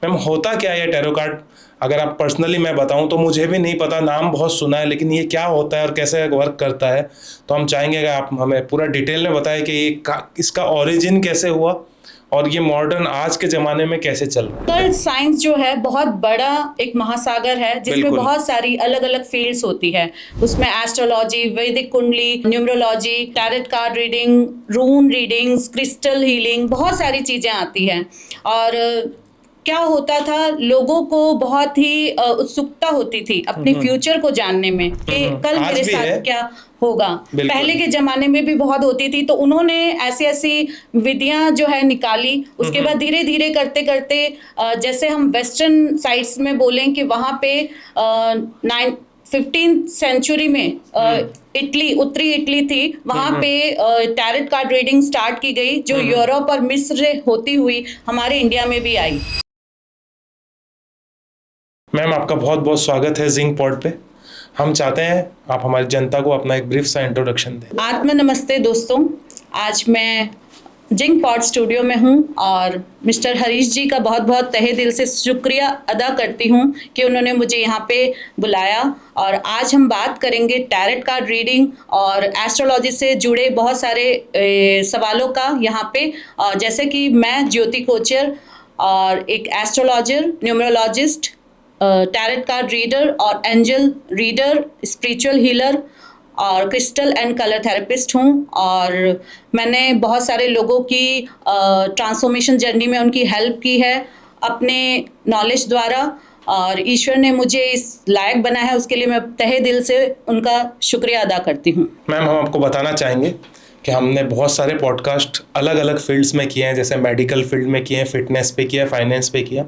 Ma'am होता क्या है ये टैरो कार्ड? अगर आप पर्सनली मैं बताऊं तो मुझे भी नहीं पता, नाम बहुत सुना है, लेकिन ये क्या होता है और कैसे वर्क करता है, तो हम चाहेंगे कि आप हमें पूरा डिटेल में बताएं कि इसका ओरिजिन कैसे हुआ और ये मॉडर्न आज के ज़माने में कैसे चल रहा है। कल साइंस जो है बहुत बड़ा एक महासागर है जिसमें बिल्कुल। बहुत सारी अलग अलग फील्ड्स होती है। उसमें एस्ट्रोलॉजी, वैदिक कुंडली, numerology, tarot card reading, rune readings, crystal healing, बहुत सारी चीजें आती हैं। और क्या होता था, लोगों को बहुत ही उत्सुकता होती थी अपने फ्यूचर को जानने में कि कल आज मेरे भी है। साथ क्या होगा। बिल्कुल। पहले के जमाने में भी बहुत होती थी, तो उन्होंने ऐसी ऐसी विधियां जो है निकाली। उसके बाद धीरे धीरे करते करते जैसे हम वेस्टर्न साइड्स में बोलें कि वहां पे 15th सेंचुरी में इटली, उत्तरी इटली थी, वहां पे टैरेट कार्ड रीडिंग स्टार्ट की गई, जो यूरोप और मिस्र होती हुई हमारे इंडिया में भी आई। मैम आपका बहुत बहुत स्वागत है जिंक पॉड पे। हम चाहते हैं आप हमारी जनता को अपना एक ब्रीफ सा इंट्रोडक्शन दें। आत्म नमस्ते दोस्तों, आज मैं जिंक पॉड स्टूडियो में हूँ और मिस्टर हरीश जी का बहुत बहुत तहे दिल से शुक्रिया अदा करती हूँ कि उन्होंने मुझे यहाँ पे बुलाया। और आज हम बात करेंगे टैरेट कार्ड रीडिंग और एस्ट्रोलॉजी से जुड़े बहुत सारे सवालों का यहाँ पे। जैसे कि मैं ज्योति कोचर और एक astrologer, numerologist, tarot card reader और एंजल रीडर, स्पिरिचुअल हीलर और क्रिस्टल एंड कलर थेरेपिस्ट हूँ। और मैंने बहुत सारे लोगों की ट्रांसफॉर्मेशन जर्नी में उनकी हेल्प की है अपने नॉलेज द्वारा, और ईश्वर ने मुझे इस लायक बनाया है, उसके लिए मैं तहे दिल से उनका शुक्रिया अदा करती हूँ। मैम हम आपको बताना चाहेंगे कि हमने बहुत सारे पॉडकास्ट अलग अलग फील्ड्स में किए हैं, जैसे मेडिकल फील्ड में किए हैं, फिटनेस पे किया, फाइनेंस पे किया।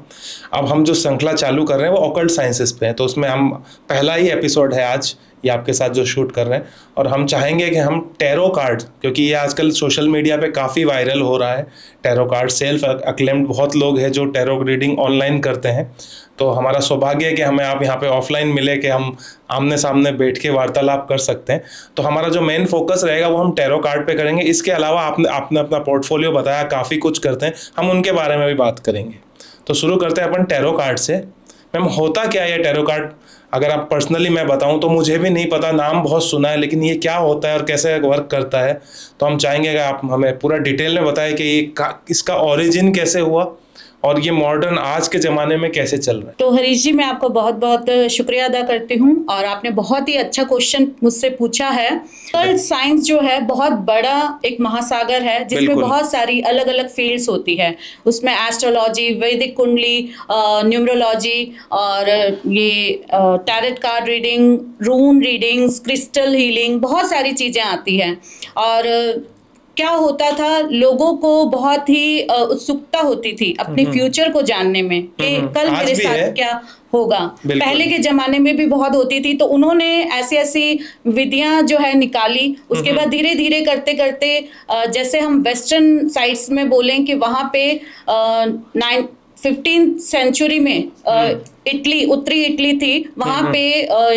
अब हम जो श्रृंखला चालू कर रहे हैं वो ऑकल्ट साइंसेस पे है, तो उसमें हम पहला ही एपिसोड है आज ये आपके साथ जो शूट कर रहे हैं। और हम चाहेंगे कि हम टैरो कार्ड, क्योंकि ये आजकल सोशल मीडिया पे काफ़ी वायरल हो रहा है, टैरो कार्ड सेल्फ अक्लेम्ड बहुत लोग हैं जो टैरो रीडिंग ऑनलाइन करते हैं। तो हमारा सौभाग्य है कि हमें आप यहाँ पे ऑफलाइन मिले, कि हम आमने सामने बैठ के वार्तालाप कर सकते हैं। तो हमारा जो मेन फोकस रहेगा वो हम टैरो कार्ड पे करेंगे। इसके अलावा आपने अपना पोर्टफोलियो बताया, काफ़ी कुछ करते हैं, हम उनके बारे में भी बात करेंगे। तो शुरू करते हैं अपन टैरो कार्ड से। मैम होता क्या है ये टैरो कार्ड? अगर आप पर्सनली मैं बताऊं तो मुझे भी नहीं पता, नाम बहुत सुना है, लेकिन ये क्या होता है और कैसे वर्क करता है, तो हम चाहेंगे कि आप हमें पूरा डिटेल में बताएं कि इसका ओरिजिन कैसे हुआ और ये मॉडर्न आज के ज़माने में कैसे चल रहा है। तो हरीश जी, मैं आपको बहुत बहुत शुक्रिया अदा करती हूँ और आपने बहुत ही अच्छा क्वेश्चन मुझसे पूछा है। कल साइंस जो है बहुत बड़ा एक महासागर है जिसमें बहुत सारी अलग अलग फील्ड्स होती है। उसमें एस्ट्रोलॉजी, वैदिक कुंडली, न्यूमरोलॉजी और ये tarot card reading, rune readings, crystal healing, बहुत सारी चीज़ें आती हैं। और क्या होता था, लोगों को बहुत ही उत्सुकता होती थी अपने फ्यूचर को जानने में कि कल मेरे साथ क्या होगा। पहले के जमाने में भी बहुत होती थी, तो उन्होंने ऐसी ऐसी विधियां जो है निकाली। उसके बाद धीरे धीरे करते करते जैसे हम वेस्टर्न साइड्स में बोलें कि वहां पे 15th सेंचुरी में इटली, उत्तरी इटली थी, वहां पे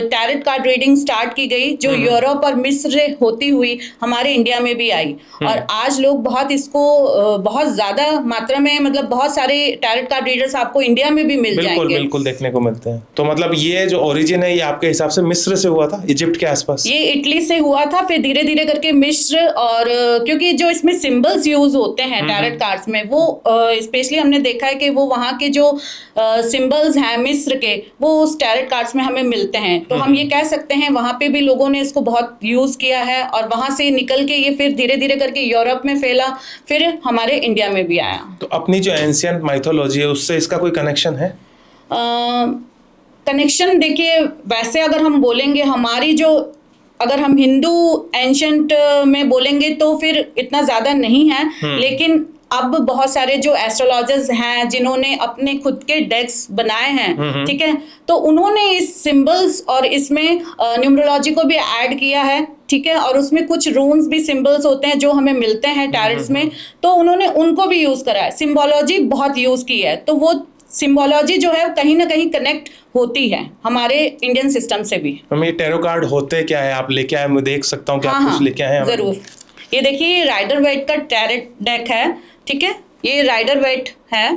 टैरेट कार्ड रीडिंग स्टार्ट की गई, जो यूरोप और मिस्र होती हुई हमारे इंडिया में भी आई। और आज लोग बहुत इसको बहुत ज्यादा मात्रा में, मतलब बहुत सारे टैरेट कार्ड रीडर्स आपको इंडिया में भी मिल जाएंगे। बिल्कुल देखने को मिलते हैं। तो मतलब ये जो ओरिजिन है ये आपके हिसाब से मिस्र से हुआ था, इजिप्ट के आसपास? ये इटली से हुआ था, फिर धीरे धीरे करके मिस्र। और क्योंकि जो इसमें सिंबल्स यूज होते हैं टैरेट कार्ड्स में, वो स्पेशली हमने देखा है कि वो वहाँ के जो सिंबल्स हैं मिस्र के, वो उस टैरेट कार्ड्स में हमें मिलते हैं। तो हम ये कह सकते हैं वहाँ पे भी लोगों ने इसको बहुत यूज किया है, और वहाँ से निकल के ये फिर धीरे धीरे करके यूरोप में फैला, फिर हमारे इंडिया में भी आया। तो अपनी जो एंशिएंट माइथोलॉजी है उससे इसका कोई कनेक्शन है? कनेक्शन देखिए, वैसे अगर हम बोलेंगे हमारी जो, अगर हम हिंदू एंशंट में बोलेंगे तो फिर इतना ज्यादा नहीं है, लेकिन अब बहुत सारे जो एस्ट्रोलॉजर्स हैं जिन्होंने अपने खुद के डेक्स बनाए हैं, ठीक है, तो उन्होंने इस सिंबल्स और इसमें न्यूमरोलॉजी को भी ऐड किया है, ठीक है, और उसमें कुछ रून्स भी सिंबल्स होते हैं जो हमें मिलते हैं टैरेट्स में, तो उन्होंने उनको भी यूज करा है। सिंबोलॉजी बहुत यूज की है, तो वो सिंबोलॉजी जो है कहीं ना कहीं कनेक्ट होती है हमारे इंडियन सिस्टम से भी। ये टैरो कार्ड होते क्या है? आप लेके आए, मैं देख सकता हूँ कि आप कुछ लेके आए हैं? जरूर। ये देखिए, राइडर वेट का टैरेट डेक है, ठीक है, ये राइडर वेट है।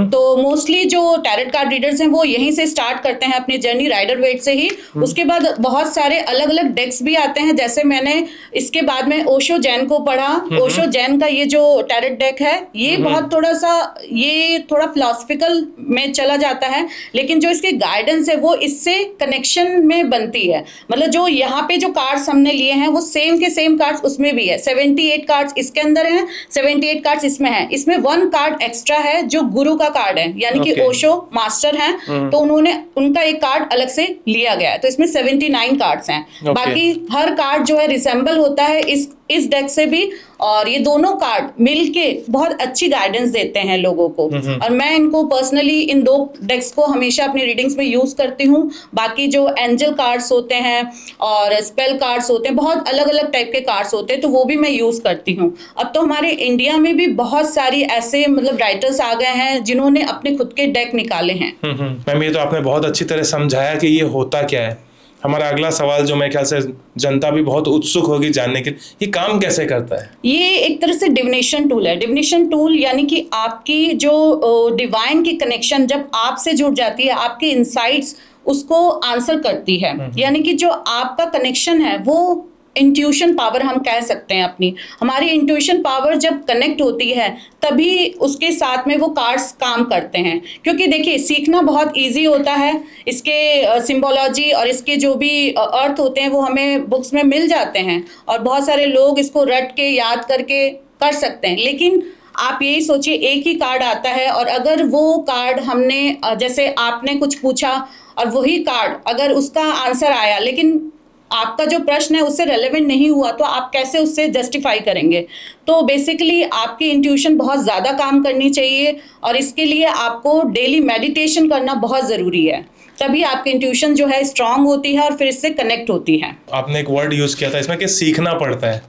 तो मोस्टली जो टैरेट कार्ड रीडर्स हैं वो यहीं से स्टार्ट करते हैं अपनी जर्नी राइडर वेट से ही। उसके बाद बहुत सारे अलग अलग डेक्स भी आते हैं, जैसे मैंने इसके बाद में ओशो जैन को पढ़ा। ओशो जैन का ये जो टैरेट डेक है ये बहुत थोड़ा फिलोसफिकल में चला जाता है, लेकिन जो इसकी गाइडेंस है वो इससे कनेक्शन में बनती है। मतलब जो यहाँ पे जो कार्ड्स हमने लिए हैं वो सेम के सेम कार्ड्स उसमें भी है। 78 कार्ड्स इसके अंदर हैं, 78 कार्ड्स इसमें है। इसमें 1 कार्ड एक्स्ट्रा है जो गुरु का कार्ड है, यानी कि ओशो मास्टर हैं, तो उन्होंने उनका एक कार्ड अलग से लिया गया है। तो इसमें 79 कार्ड्स हैं। बाकी हर कार्ड जो है रिसेंबल होता है इस डेक से भी, और ये दोनों कार्ड मिलके बहुत अच्छी गाइडेंस देते हैं लोगों को। और मैं इनको पर्सनली इन 2 डेक्स को हमेशा अपनी रीडिंग्स में यूज करती हूँ। बाकी जो एंजल कार्ड्स होते हैं और स्पेल कार्ड्स होते हैं, बहुत अलग अलग टाइप के कार्ड्स होते हैं, तो वो भी मैं यूज करती हूँ। अब तो हमारे इंडिया में भी बहुत सारी ऐसे मतलब राइटर्स आ गए हैं जिन्होंने अपने खुद के डेक निकाले हैं। मैम ये तो आपने बहुत अच्छी तरह समझाया कि ये होता क्या है। हमारा अगला सवाल जो मैं ख्याल से जनता भी बहुत उत्सुक होगी जानने के लिए, ये काम कैसे करता है? ये एक तरह से डिविनेशन टूल है। डिविनेशन टूल यानी कि आपकी जो डिवाइन की कनेक्शन जब आपसे जुड़ जाती है, आपके इनसाइट्स उसको आंसर करती है। यानी कि जो आपका कनेक्शन है वो इंट्यूशन पावर हम कह सकते हैं अपनी। हमारी इंट्यूशन पावर जब कनेक्ट होती है तभी उसके साथ में वो कार्ड्स काम करते हैं। क्योंकि देखिए सीखना बहुत इजी होता है, इसके सिंबोलॉजी और इसके जो भी अर्थ होते हैं वो हमें बुक्स में मिल जाते हैं, और बहुत सारे लोग इसको रट के याद करके कर सकते हैं। लेकिन आप यही सोचिए एक ही कार्ड आता है, और अगर वो कार्ड हमने जैसे आपने कुछ पूछा और वही कार्ड अगर उसका आंसर आया लेकिन आपका जो प्रश्न है उससे रेलेवेंट नहीं हुआ, तो आप कैसे उससे जस्टिफाई करेंगे? तो बेसिकली आपकी इंट्यूशन बहुत ज़्यादा काम करनी चाहिए, और इसके लिए आपको डेली मेडिटेशन करना बहुत ज़रूरी है। तभी आपकी इंट्यूशन जो है स्ट्रांग होती है और फिर इससे कनेक्ट होती है। आपने एक वर्ड यूज किया था इसमें कि सीखना पड़ता है,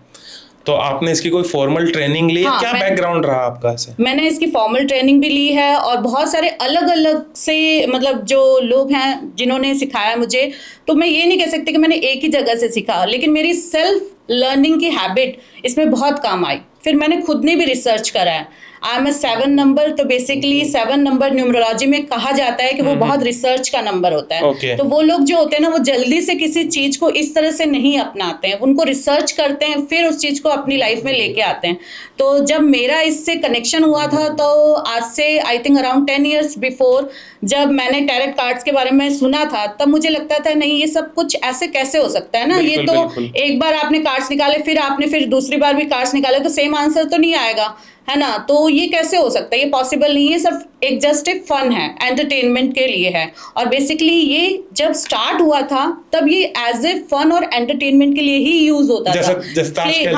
तो आपने इसकी कोई फॉर्मल ट्रेनिंग ली? क्या बैकग्राउंड रहा आपका ऐसे? मैंने इसकी फॉर्मल ट्रेनिंग भी ली है, और बहुत सारे अलग अलग से मतलब जो लोग हैं जिन्होंने सिखाया मुझे। तो मैं ये नहीं कह सकती कि मैंने एक ही जगह से सीखा, लेकिन मेरी सेल्फ लर्निंग की हैबिट इसमें बहुत काम आई। फिर मैंने खुद ने भी रिसर्च करा है। आई एम 7 नंबर, तो बेसिकली 7 नंबर न्यूमरोलॉजी में कहा जाता है कि वो बहुत रिसर्च का नंबर होता है। तो वो लोग जो होते हैं ना वो जल्दी से किसी चीज को इस तरह से नहीं अपनाते हैं, उनको रिसर्च करते हैं फिर उस चीज को अपनी लाइफ में लेके आते हैं। तो जब मेरा इससे कनेक्शन हुआ था तो आज से I think around 10 years before जब मैंने टैरेट कार्ड्स के बारे में सुना था, तब मुझे लगता था नहीं ये सब कुछ ऐसे कैसे हो सकता है ना। ये तो एक बार आपने कार्ड्स निकाले फिर दूसरी बार भी कार्ड्स निकाले तो सेम आंसर तो नहीं आएगा, है ना। तो ये कैसे हो सकता है, ये पॉसिबल नहीं है। सिर्फ एक जस्ट एक फन है, एंटरटेनमेंट के लिए है। और बेसिकली ये जब स्टार्ट हुआ था तब ये एज ए फन और एंटरटेनमेंट के लिए ही यूज होता था। जैसे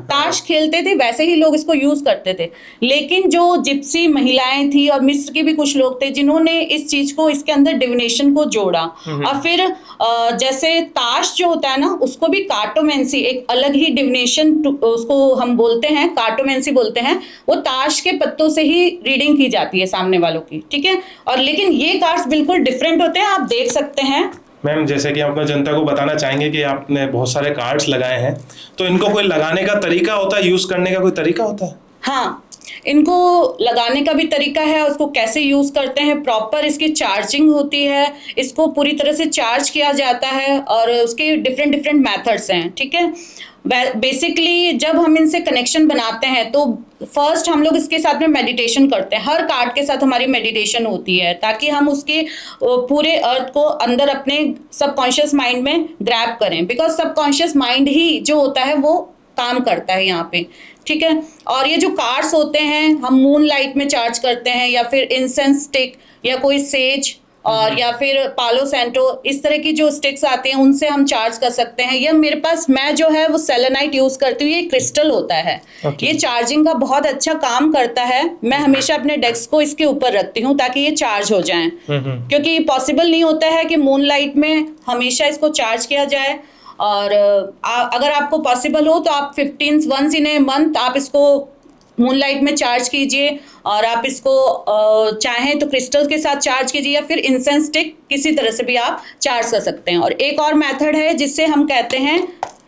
ताश खेलते थे वैसे ही लोग इसको यूज करते थे। लेकिन जो जिप्सी महिलाएं थी और मिस्र के भी कुछ लोग थे जिन्होंने इस चीज को इसके अंदर डिविनेशन को जोड़ा, और फिर जैसे ताश जो होता है ना उसको भी कार्टोमेंसी एक अलग ही डिविनेशन उसको हम बोलते हैं, कार्टोमेंसी बोलते हैं। वो ताश के पत्तों से ही रीडिंग की जाती है सामने वालों की, ठीक है। और लेकिन ये कार्ड्स बिल्कुल डिफरेंट होते हैं, आप देख सकते हैं। मैम जैसे कि आप जनता को बताना चाहेंगे कि आपने बहुत सारे कार्ड्स लगाए हैं, तो इनको कोई लगाने का तरीका होता है, यूज करने का कोई तरीका होता है? हाँ, इनको लगाने का भी तरीका है, उसको कैसे यूज करते हैं, प्रॉपर इसकी चार्जिंग होती है, इसको पूरी तरह से चार्ज किया जाता है, और उसके डिफरेंट मेथड्स हैं, ठीक है। बेसिकली जब हम इनसे कनेक्शन बनाते हैं तो फर्स्ट हम लोग इसके साथ में मेडिटेशन करते हैं। हर कार्ड के साथ हमारी मेडिटेशन होती है ताकि हम उसके पूरे अर्थ को अंदर अपने सबकॉन्शियस माइंड में ग्रैब करें, बिकॉज सबकॉन्शियस माइंड ही जो होता है वो काम करता है यहाँ पे, ठीक है। और ये जो कार्ड्स होते हैं हम मून लाइट में चार्ज करते हैं, या फिर इंसेंस स्टिक या कोई सेज और या फिर पालो सेंटो, इस तरह की जो स्टिक्स आती हैं उनसे हम चार्ज कर सकते हैं। या मेरे पास मैं जो है वो सेलेनाइट यूज करती हूँ, ये क्रिस्टल होता है। ये चार्जिंग का बहुत अच्छा काम करता है। मैं हमेशा अपने डेस्क को इसके ऊपर रखती हूँ ताकि ये चार्ज हो जाए, क्योंकि पॉसिबल नहीं होता है कि मून लाइट में हमेशा इसको चार्ज किया जाए। और अगर आपको पॉसिबल हो तो आप 15 वंस इन ए मंथ आप इसको मूनलाइट में चार्ज कीजिए, और आप इसको चाहें तो क्रिस्टल के साथ चार्ज कीजिए, या फिर इंसेंस स्टिक किसी तरह से भी आप चार्ज कर सकते हैं। और एक और मेथड है जिससे हम कहते हैं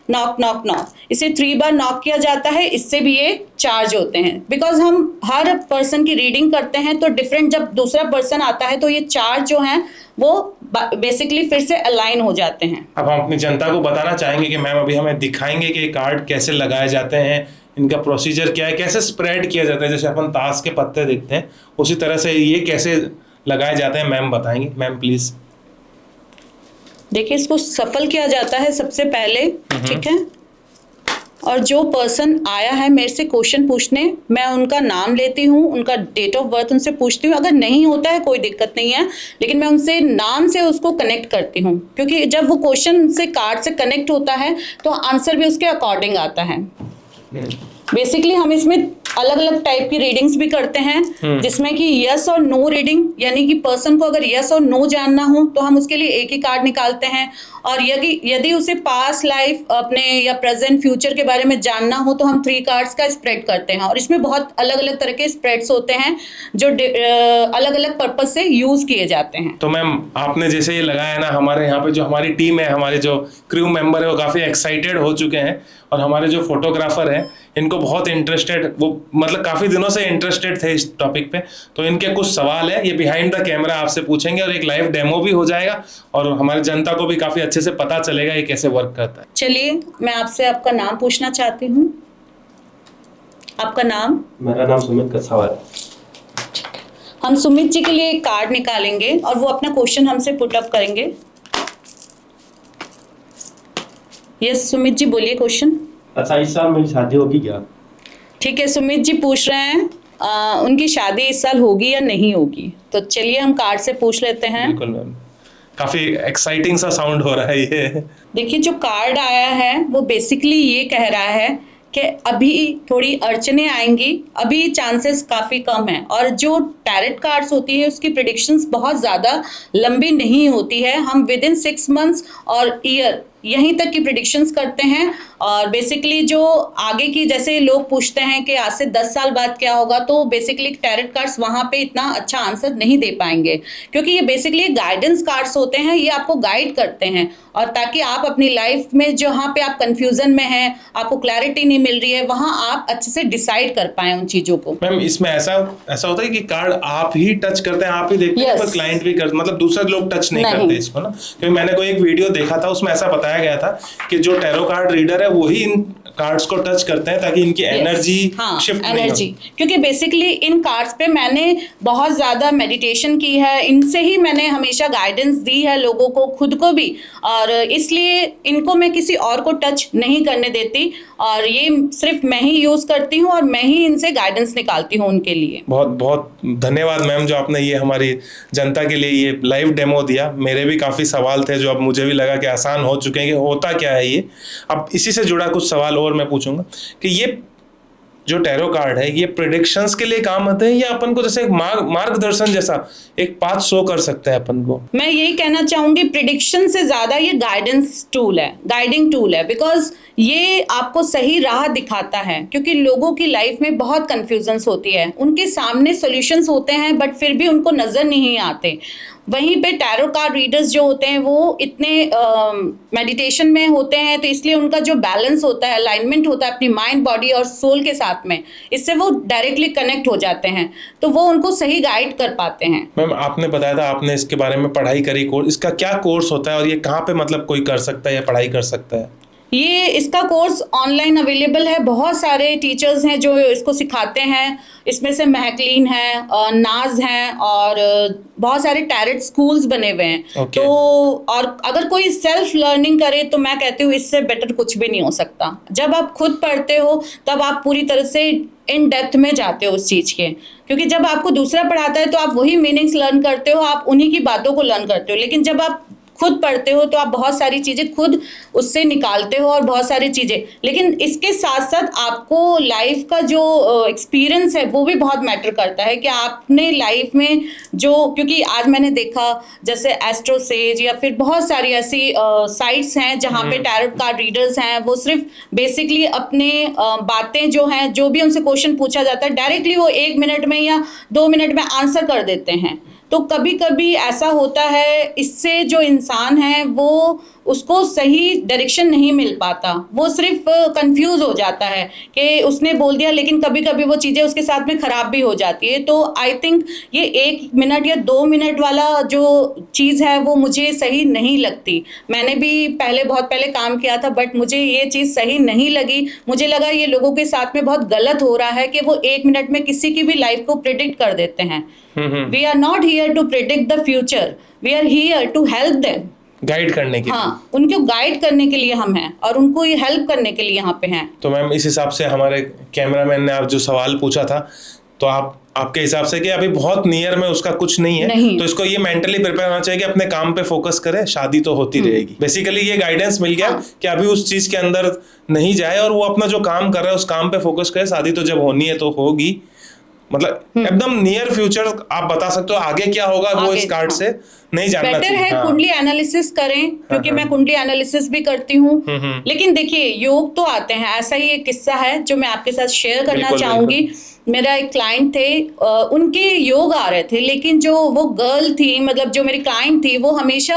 नॉक नॉक नॉक, इसे 3 बार नॉक किया जाता है, इससे भी ये चार्ज होते हैं। बिकॉज हम हर पर्सन की रीडिंग करते हैं तो डिफरेंट, जब दूसरा पर्सन आता है तो ये चार्ज जो हैं वो बेसिकली फिर से अलाइन हो जाते हैं। अब हम अपनी जनता को बताना चाहेंगे कि मैम अभी हमें दिखाएंगे कि कार्ड कैसे लगाए जाते हैं, इनका प्रोसीजर क्या है, कैसे स्प्रेड किया जाता है, जैसे अपन ताश के पत्ते देखते हैं उसी तरह से ये कैसे लगाए जाते हैं, मैम बताएंगे। Ma'am please. देखिए, इसको सफल किया जाता है सबसे पहले, ठीक है। और जो पर्सन आया है मेरे से क्वेश्चन पूछने, मैं उनका नाम लेती हूँ, उनका डेट ऑफ बर्थ उनसे पूछती हूँ। अगर नहीं होता है कोई दिक्कत नहीं है, लेकिन मैं उनसे नाम से उसको कनेक्ट करती हूँ, क्योंकि जब वो क्वेश्चन से कार्ड से कनेक्ट होता है तो आंसर भी उसके अकॉर्डिंग आता है। बेसिकली हम इसमें अलग अलग टाइप की रीडिंग्स भी करते हैं, जिसमें कि यस और नो रीडिंग, यानी कि पर्सन को अगर यस और नो जानना हो तो हम उसके लिए एक ही कार्ड निकालते हैं, और यदि उसे पास्ट लाइफ अपने या प्रेजेंट फ्यूचर के बारे में जानना हो तो हम 3 कार्ड्स का स्प्रेड करते हैं। और इसमें बहुत अलग अलग तरह के स्प्रेड्स होते हैं जो अलग अलग पर्पज से यूज किए जाते हैं। तो मैम आपने जैसे ये लगाया ना, हमारे यहाँ पे जो हमारी टीम है, हमारे जो क्रू मेंबर है वो काफ़ी एक्साइटेड हो चुके हैं, और हमारे जो फोटोग्राफर हैं इनको बहुत इंटरेस्टेड, वो मतलब काफ़ी दिनों से इंटरेस्टेड थे इस टॉपिक पे। तो इनके कुछ सवाल है, ये बिहाइंड द कैमरा आपसे पूछेंगे और एक लाइव डेमो भी हो जाएगा, और हमारी जनता को भी काफ़ी अच्छे से पता चलेगा ये कैसे वर्क करता है। चलिए, मैं आपसे आपका नाम पूछना चाहती हूँ। आपका नाम? मेरा नाम सुमित कसावर है। हम सुमित जी के लिए एक कार्ड निकालेंगे और वो अपना क्वेश्चन हमसे पुट अप करेंगे। यस सुमित जी, बोलिए क्वेश्चन। 28 साल मेरी शादी होगी क्या? ठीक है, सुमित जी पूछ रहे हैं उनकी शादी इस साल होगी या नहीं होगी। तो चलिए हम कार्ड से पूछ लेते हैं। बिल्कुल मैम, काफ़ी एक्साइटिंग सा साउंड हो रहा है ये। देखिए, जो कार्ड आया है वो बेसिकली ये कह रहा है कि अभी थोड़ी अड़चने आएंगी, अभी चांसेस काफ़ी कम हैं। और जो टैरेट कार्ड्स होती है उसकी प्रेडिक्शंस बहुत ज़्यादा लंबी नहीं होती है। हम विद इन 6 मंथ्स और ईयर यहीं तक की प्रेडिक्शंस करते हैं। और बेसिकली जो आगे की, जैसे लोग पूछते हैं कि आज से 10 साल बाद क्या होगा, तो बेसिकली टैरेट कार्ड्स वहाँ पे इतना अच्छा आंसर नहीं दे पाएंगे, क्योंकि ये बेसिकली गाइडेंस कार्ड्स होते हैं। ये आपको गाइड करते हैं, और ताकि आप अपनी लाइफ में जहाँ पे आप कंफ्यूजन में हैं, आपको क्लैरिटी नहीं मिल रही है, वहाँ आप अच्छे से डिसाइड कर पाएं उन चीज़ों को। मैम इसमें ऐसा होता है कि कार्ड आप ही टच करते हैं, आप ही देखते हैं, पर क्लाइंट भी कर, मतलब दूसरे लोग टच नहीं करते इसको ना। क्योंकि मैंने कोई एक वीडियो देखा था, उसमें ऐसा बताया गया था कि जो टैरो कार्ड रीडर है वही इन कार्ड्स को टच करते हैं ताकि इनकी एनर्जी शिफ्ट नहीं हो। क्योंकि बेसिकली इन कार्ड्स पे मैंने बहुत ज़्यादा मेडिटेशन की है, इनसे ही मैंने हमेशा गाइडेंस दी है लोगों को, खुद को भी, और इसलिए इनको मैं किसी और को टच नहीं करने देती, और ये सिर्फ मैं ही यूज़ करती हूँ और मैं ही इनसे गाइडेंस निकालती हूँ उनके लिए। बहुत बहुत धन्यवाद मैम, जो आपने ये हमारी जनता के लिए ये लाइव डेमो दिया। मेरे भी काफ़ी सवाल थे जो अब मुझे भी लगा कि आसान हो चुके हैं कि होता क्या है ये। अब इसी से जुड़ा कुछ सवाल और मैं पूछूंगा कि ये जो टैरो कार्ड है ये प्रेडिक्शंस के लिए काम आते हैं, या अपन को जैसे एक मार्गदर्शन जैसा एक पाथ शो कर सकता है अपन को? मैं यही कहना चाहूंगी, प्रिडिक्शन से ज्यादा ये गाइडेंस टूल है, गाइडिंग टूल है। बिकॉज ये आपको सही राह दिखाता है, क्योंकि लोगों की लाइफ में बहुत कंफ्यूजन्स होती है, उनके सामने सॉल्यूशंस होते हैं बट फिर भी उनको नजर नहीं आते। वहीं पे टैरो कार्ड रीडर्स जो होते हैं वो इतने मेडिटेशन में होते हैं, तो इसलिए उनका जो बैलेंस होता है, अलाइनमेंट होता है अपनी माइंड, बॉडी और सोल के साथ में, इससे वो डायरेक्टली कनेक्ट हो जाते हैं, तो वो उनको सही गाइड कर पाते हैं। मैम आपने बताया था आपने इसके बारे में पढ़ाई करी, कोर्स, इसका क्या कोर्स होता है और ये कहाँ पे मतलब कोई कर सकता है या पढ़ाई कर सकता है? ये इसका कोर्स ऑनलाइन अवेलेबल है, बहुत सारे टीचर्स हैं जो इसको सिखाते हैं। इसमें से महकलीन है, नाज हैं, और बहुत सारे टैरेट स्कूल्स बने हुए हैं। तो और अगर कोई सेल्फ लर्निंग करे तो मैं कहती हूँ इससे बेटर कुछ भी नहीं हो सकता। जब आप खुद पढ़ते हो तब आप पूरी तरह से इन डेप्थ में जाते हो उस चीज़ के, क्योंकि जब आपको दूसरा पढ़ाता है तो आप वही मीनिंग्स लर्न करते हो, आप उन्हीं की बातों को लर्न करते हो। लेकिन जब आप खुद पढ़ते हो तो आप बहुत सारी चीज़ें खुद उससे निकालते हो, और बहुत सारी चीज़ें। लेकिन इसके साथ साथ आपको लाइफ का जो एक्सपीरियंस है वो भी बहुत मैटर करता है, कि आपने लाइफ में जो, क्योंकि आज मैंने देखा जैसे एस्ट्रोसेज या फिर बहुत सारी ऐसी साइट्स हैं जहाँ पे टैरो कार्ड रीडर्स हैं, वो सिर्फ बेसिकली अपने बातें जो हैं, जो भी उनसे क्वेश्चन पूछा जाता है, डायरेक्टली वो 1 मिनट में या 2 मिनट में आंसर कर देते हैं। तो कभी कभी ऐसा होता है, इससे जो इंसान है वो उसको सही डायरेक्शन नहीं मिल पाता, वो सिर्फ कंफ्यूज हो जाता है कि उसने बोल दिया, लेकिन कभी कभी वो चीज़ें उसके साथ में ख़राब भी हो जाती है। तो आई थिंक ये 1 मिनट या 2 मिनट वाला जो चीज़ है वो मुझे सही नहीं लगती। मैंने भी बहुत पहले काम किया था, बट मुझे ये चीज़ सही नहीं लगी। मुझे लगा ये लोगों के साथ में बहुत गलत हो रहा है कि वो 1 मिनट में किसी की भी लाइफ को प्रिडिक्ट कर देते हैं। We are not here to predict the future, we are here to help them, guide करने के लिए। हाँ, उनको गाइड करने के लिए हम हैं और उनको ये हेल्प करने के लिए यहाँ पे हैं। तो मैम इस हिसाब से हमारे कैमरामैन ने आप जो सवाल पूछा था, तो आपके हिसाब से कि अभी बहुत नियर में उसका कुछ नहीं है, तो इसको ये मेंटली प्रिपेयर होना चाहिए कि अपने काम पे फोकस करे, शादी तो होती रहेगी। बेसिकली ये गाइडेंस मिल गया कि अभी उस चीज के अंदर नहीं जाए और वो अपना जो काम कर रहा है उस काम पे फोकस करे, शादी तो जब होनी है तो होगी। मतलब एकदम नियर फ्यूचर आप बता सकते हो, आगे क्या होगा वो इस कार्ड से नहीं जानना बेटर चाहिए। है कुंडली एनालिसिस करें, क्योंकि मैं कुंडली एनालिसिस भी करती हूँ। लेकिन देखिए, योग तो आते हैं। ऐसा ही एक किस्सा है जो मैं आपके साथ शेयर करना चाहूंगी। मेरा एक क्लाइंट थे, उनके योग आ रहे थे, लेकिन जो वो गर्ल थी, मतलब जो मेरी क्लाइंट थी, वो हमेशा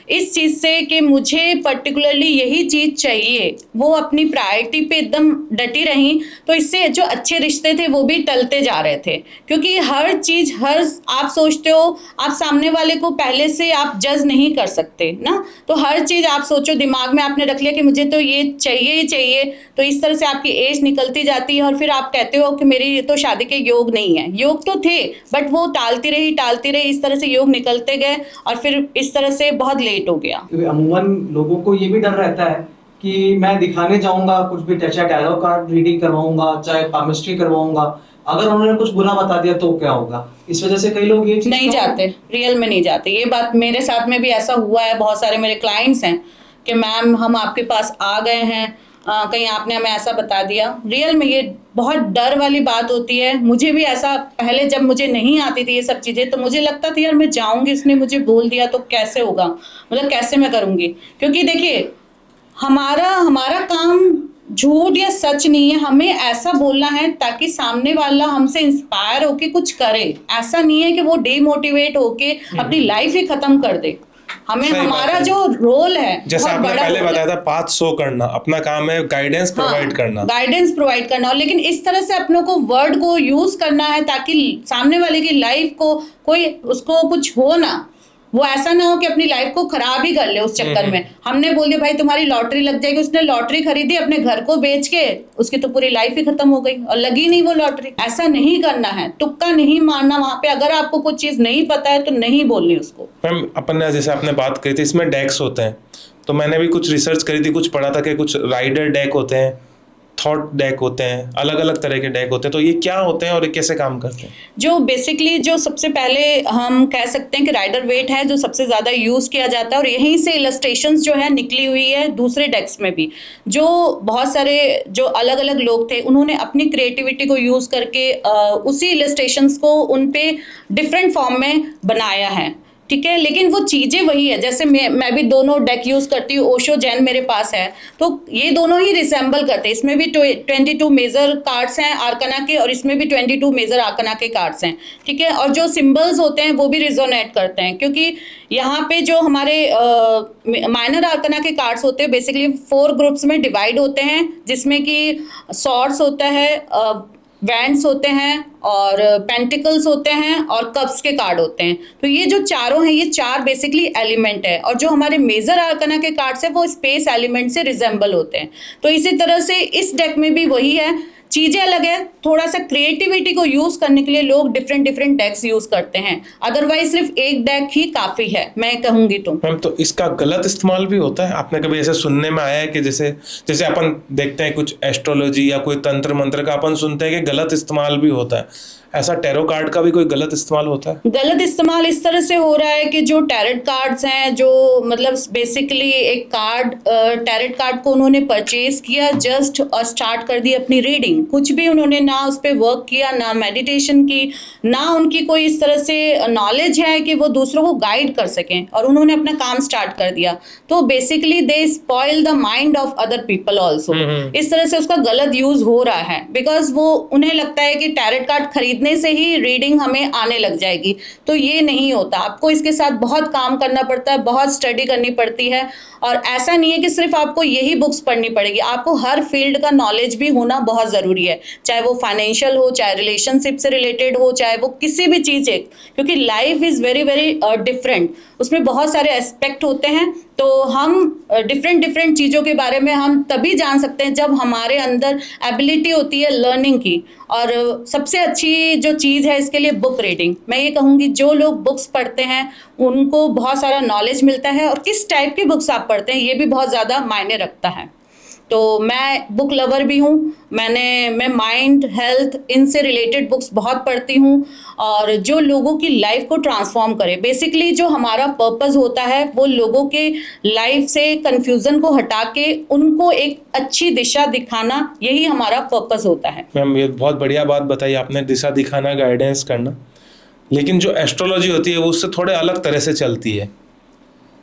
इस चीज़ से कि मुझे पर्टिकुलरली यही चीज़ चाहिए, वो अपनी प्रायोरिटी पे एकदम डटी रही। तो इससे जो अच्छे रिश्ते थे वो भी टलते जा रहे थे, क्योंकि हर चीज़ आप सोचते हो, आप सामने वाले को पहले से आप जज नहीं कर सकते ना। तो हर चीज़ आप सोचो, दिमाग में आपने रख लिया कि मुझे तो ये चाहिए ही चाहिए। तो इस तरह से आपकी एज निकलती जाती है और फिर आप कहते हो कि मेरी तो शादी के योग नहीं है। योग तो थे, बट वो टालती रही, इस तरह से योग निकलते गए और फिर इस तरह से बहुत लेट हो गया। अमूमन लोगों को ये भी डर रहता है कि मैं दिखाने जाऊंगा, कुछ भी चाहे टैरो कार्ड रीडिंग करवाऊंगा, चाहे पामिस्ट्री करवाऊंगा, अगर उन्होंने कुछ बुरा बता दिया तो क्या होगा। इस वजह से कई लोग ये नहीं जाते, रियल में नहीं जाते। ये बात मेरे साथ में भी ऐसा हुआ है। बहुत सारे मेरे क्लाइंट्स हैं कि मैम हम आपके पास आ गए हैं, कहीं आपने हमें ऐसा बता दिया। रियल में ये बहुत डर वाली बात होती है। मुझे भी ऐसा पहले, जब मुझे नहीं आती थी ये सब चीज़ें, तो मुझे लगता था यार मैं जाऊंगी, इसने मुझे बोल दिया तो कैसे होगा, मतलब कैसे मैं करूंगी। क्योंकि देखिए, हमारा काम झूठ या सच नहीं है, हमें ऐसा बोलना है ताकि सामने वाला हमसे इंस्पायर होके कुछ करे। ऐसा नहीं है कि वो डिमोटिवेट होके अपनी लाइफ ही खत्म कर दे। हमें हमारा जो रोल है, जैसे आपने पहले बताया था, पाथ शो करना अपना काम है, गाइडेंस प्रोवाइड करना, और लेकिन इस तरह से अपनों को वर्ड को यूज करना है ताकि सामने वाले की लाइफ को कोई उसको कुछ हो ना, वो ऐसा ना हो कि अपनी लाइफ को खराब ही कर ले उस चक्कर में। हमने बोल दिया भाई तुम्हारी लॉटरी लग जाएगी, उसने लॉटरी खरीदी, अपने घर को बेच के उसकी तो पूरी लाइफ ही खत्म हो गई और लगी नहीं वो लॉटरी। ऐसा नहीं करना है, तुक्का नहीं मारना वहां पे। अगर आपको कुछ चीज नहीं पता है तो नहीं बोलनी उसको। मैम अपन ने जैसे आपने बात करी थी, इसमें डेक्स होते हैं, तो मैंने भी कुछ रिसर्च करी थी, कुछ पढ़ा था कि कुछ राइडर डेक होते हैं, थॉट डेक होते हैं, अलग अलग तरह के डेक होते हैं। तो ये क्या होते हैं और ये कैसे काम करते हैं? जो बेसिकली जो सबसे पहले हम कह सकते हैं कि राइडर वेट है, जो सबसे ज़्यादा यूज़ किया जाता है, और यहीं से इलस्ट्रेशंस जो है निकली हुई है दूसरे डेक्स में भी। जो बहुत सारे जो अलग अलग लोग थे, उन्होंने अपनी क्रिएटिविटी को यूज़ करके उसी इलस्ट्रेशंस को उन पे डिफरेंट फॉर्म में बनाया है, ठीक है। लेकिन वो चीज़ें वही है। जैसे मैं भी दोनों डेक यूज़ करती हूँ, ओशो जैन मेरे पास है, तो ये दोनों ही रिसेंबल करते हैं। इसमें भी 22 मेजर कार्ड्स हैं आर्कना के, और इसमें भी 22 मेजर आर्कना के कार्ड्स हैं, ठीक है। और जो सिंबल्स होते हैं वो भी रिजोनेट करते हैं, क्योंकि यहाँ पे जो हमारे माइनर आर्कना के कार्ड्स होते हैं बेसिकली 4 ग्रुप्स में डिवाइड होते हैं, जिसमें कि सॉर्ड्स होता है, वैंड्स होते हैं, और पेंटिकल्स होते हैं, और कप्स के कार्ड होते हैं। तो ये जो चारों हैं, ये 4 बेसिकली एलिमेंट है, और जो हमारे मेजर आर्कना के कार्ड्स है वो स्पेस एलिमेंट से रिजेंबल होते हैं। तो इसी तरह से इस डेक में भी वही है, चीज़ें अलग है। थोड़ा सा क्रिएटिविटी को यूज़ करने के लिए लोग डिफरेंट डेक्स यूज़ करते हैं, अदरवाइज सिर्फ एक डेक ही काफ़ी है, मैं कहूँगी तो। मैम, तो इसका गलत इस्तेमाल भी होता है? आपने कभी ऐसे सुनने में आया है कि जैसे अपन देखते हैं कुछ एस्ट्रोलॉजी या कोई तंत्र मंत्र का अपन सुनते हैं कि गलत इस्तेमाल भी होता है, ऐसा टैरो कार्ड का भी कोई गलत इस्तेमाल होता है? गलत इस्तेमाल इस तरह से हो रहा है कि जो टैरेट कार्ड्स हैं, जो मतलब बेसिकली एक कार्ड, टैरेट कार्ड को उन्होंने परचेज किया जस्ट और स्टार्ट कर दी अपनी रीडिंग। कुछ भी उन्होंने ना उस पर वर्क किया, ना मेडिटेशन की, ना उनकी कोई इस तरह से नॉलेज है कि वो दूसरों को गाइड कर सकें, और उन्होंने अपना काम स्टार्ट कर दिया। तो basically they spoil the mind of other people also. इस तरह से उसका गलत यूज हो रहा है, बिकॉज वो उन्हें लगता है कि टैरेट कार्ड खरीद खरीदने से ही रीडिंग हमें आने लग जाएगी, तो ये नहीं होता। आपको इसके साथ बहुत काम करना पड़ता है, बहुत स्टडी करनी पड़ती है, और ऐसा नहीं है कि सिर्फ आपको यही बुक्स पढ़नी पड़ेगी, आपको हर फील्ड का नॉलेज भी होना बहुत ज़रूरी है, चाहे वो फाइनेंशियल हो, चाहे रिलेशनशिप से रिलेटेड हो, चाहे वो किसी भी चीज़ है, क्योंकि life is very very different, उसमें बहुत सारे एस्पेक्ट होते हैं। तो हम डिफरेंट चीज़ों के बारे में हम तभी जान सकते हैं जब हमारे अंदर एबिलिटी होती है लर्निंग की। और सबसे अच्छी जो चीज़ है इसके लिए बुक रीडिंग, मैं ये कहूँगी जो लोग बुक्स पढ़ते हैं उनको बहुत सारा नॉलेज मिलता है, और किस टाइप की बुक्स आप पढ़ते हैं ये भी बहुत ज़्यादा मायने रखता है। तो मैं बुक लवर भी हूँ, मैं माइंड हेल्थ इनसे रिलेटेड बुक्स बहुत पढ़ती हूँ, और जो लोगों की लाइफ को ट्रांसफॉर्म करे। बेसिकली जो हमारा पर्पस होता है वो लोगों के लाइफ से कन्फ्यूज़न को हटा के उनको एक अच्छी दिशा दिखाना, यही हमारा पर्पस होता है। मैम ये बहुत बढ़िया बात बताई आपने, दिशा दिखाना, गाइडेंस करना, लेकिन जो एस्ट्रोलॉजी होती है वो उससे थोड़े अलग तरह से चलती है,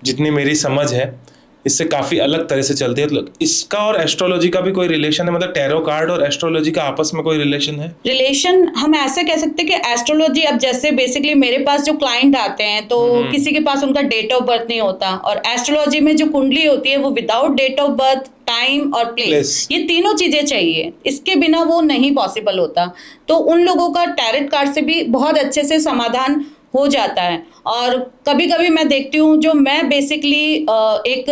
जितनी मेरी समझ है इससे काफ़ी अलग तरह से चलती है। तो इसका और एस्ट्रोलॉजी का भी कोई रिलेशन है, मतलब टैरो कार्ड और एस्ट्रोलॉजी का आपस में कोई रिलेशन है? रिलेशन हम ऐसे कह सकते हैं कि एस्ट्रोलॉजी, अब जैसे बेसिकली मेरे पास जो क्लाइंट आते हैं तो किसी के पास उनका डेट ऑफ बर्थ नहीं होता, और एस्ट्रोलॉजी में जो कुंडली होती है वो without date of birth, time और प्लेस, ये तीनों चीजें चाहिए, इसके बिना वो नहीं पॉसिबल होता। तो उन लोगों का टैरेट कार्ड से भी बहुत अच्छे से समाधान हो जाता है। और कभी कभी मैं देखती हूँ, जो मैं बेसिकली एक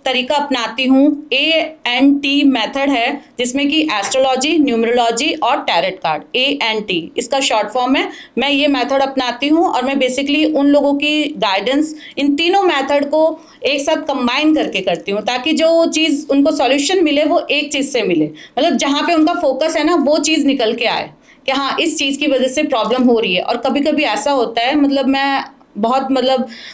तरीका अपनाती हूँ, ANT मेथड है, जिसमें कि एस्ट्रोलॉजी, न्यूमरोलॉजी और टैरेट कार्ड, ANT इसका शॉर्ट फॉर्म है। मैं ये मेथड अपनाती हूँ, और मैं बेसिकली उन लोगों की गाइडेंस इन तीनों मेथड को एक साथ कंबाइन करके करती हूँ, ताकि जो चीज़ उनको सॉल्यूशन मिले वो एक चीज़ से मिले, मतलब जहाँ पे उनका फोकस है ना वो चीज़ निकल के आए कि हाँ इस चीज़ की वजह से प्रॉब्लम हो रही है। और कभी कभी ऐसा होता है, मतलब मैं बहुत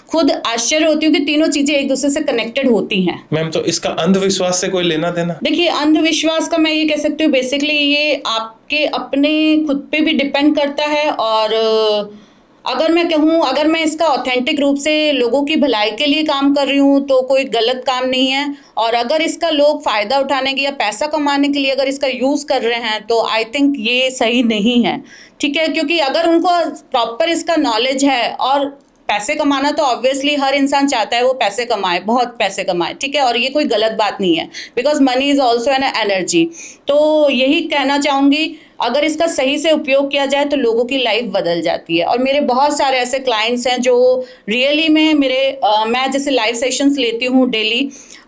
खुद आश्चर्य होती हूँ कि तीनों चीज़ें एक दूसरे से कनेक्टेड होती हैं। मैम तो इसका अंधविश्वास से कोई लेना देना? देखिए, अंधविश्वास का मैं ये कह सकती हूँ बेसिकली ये आपके अपने खुद पे भी डिपेंड करता है, और अगर मैं कहूँ, अगर मैं इसका ऑथेंटिक रूप से लोगों की भलाई के लिए काम कर रही हूँ तो कोई गलत काम नहीं है, और अगर इसका लोग फ़ायदा उठाने के या पैसा कमाने के लिए अगर इसका यूज़ कर रहे हैं तो आई थिंक ये सही नहीं है। ठीक है, क्योंकि अगर उनको प्रॉपर इसका नॉलेज है, और पैसे कमाना तो ऑब्वियसली हर इंसान चाहता है वो पैसे कमाए, बहुत पैसे कमाए, ठीक है, और ये कोई गलत बात नहीं है, because money is also an energy. तो यही कहना चाहूँगी, अगर इसका सही से उपयोग किया जाए तो लोगों की लाइफ बदल जाती है। और मेरे बहुत सारे ऐसे क्लाइंट्स हैं जो रियली में मैं जैसे लाइव सेशंस लेती हूँ डेली,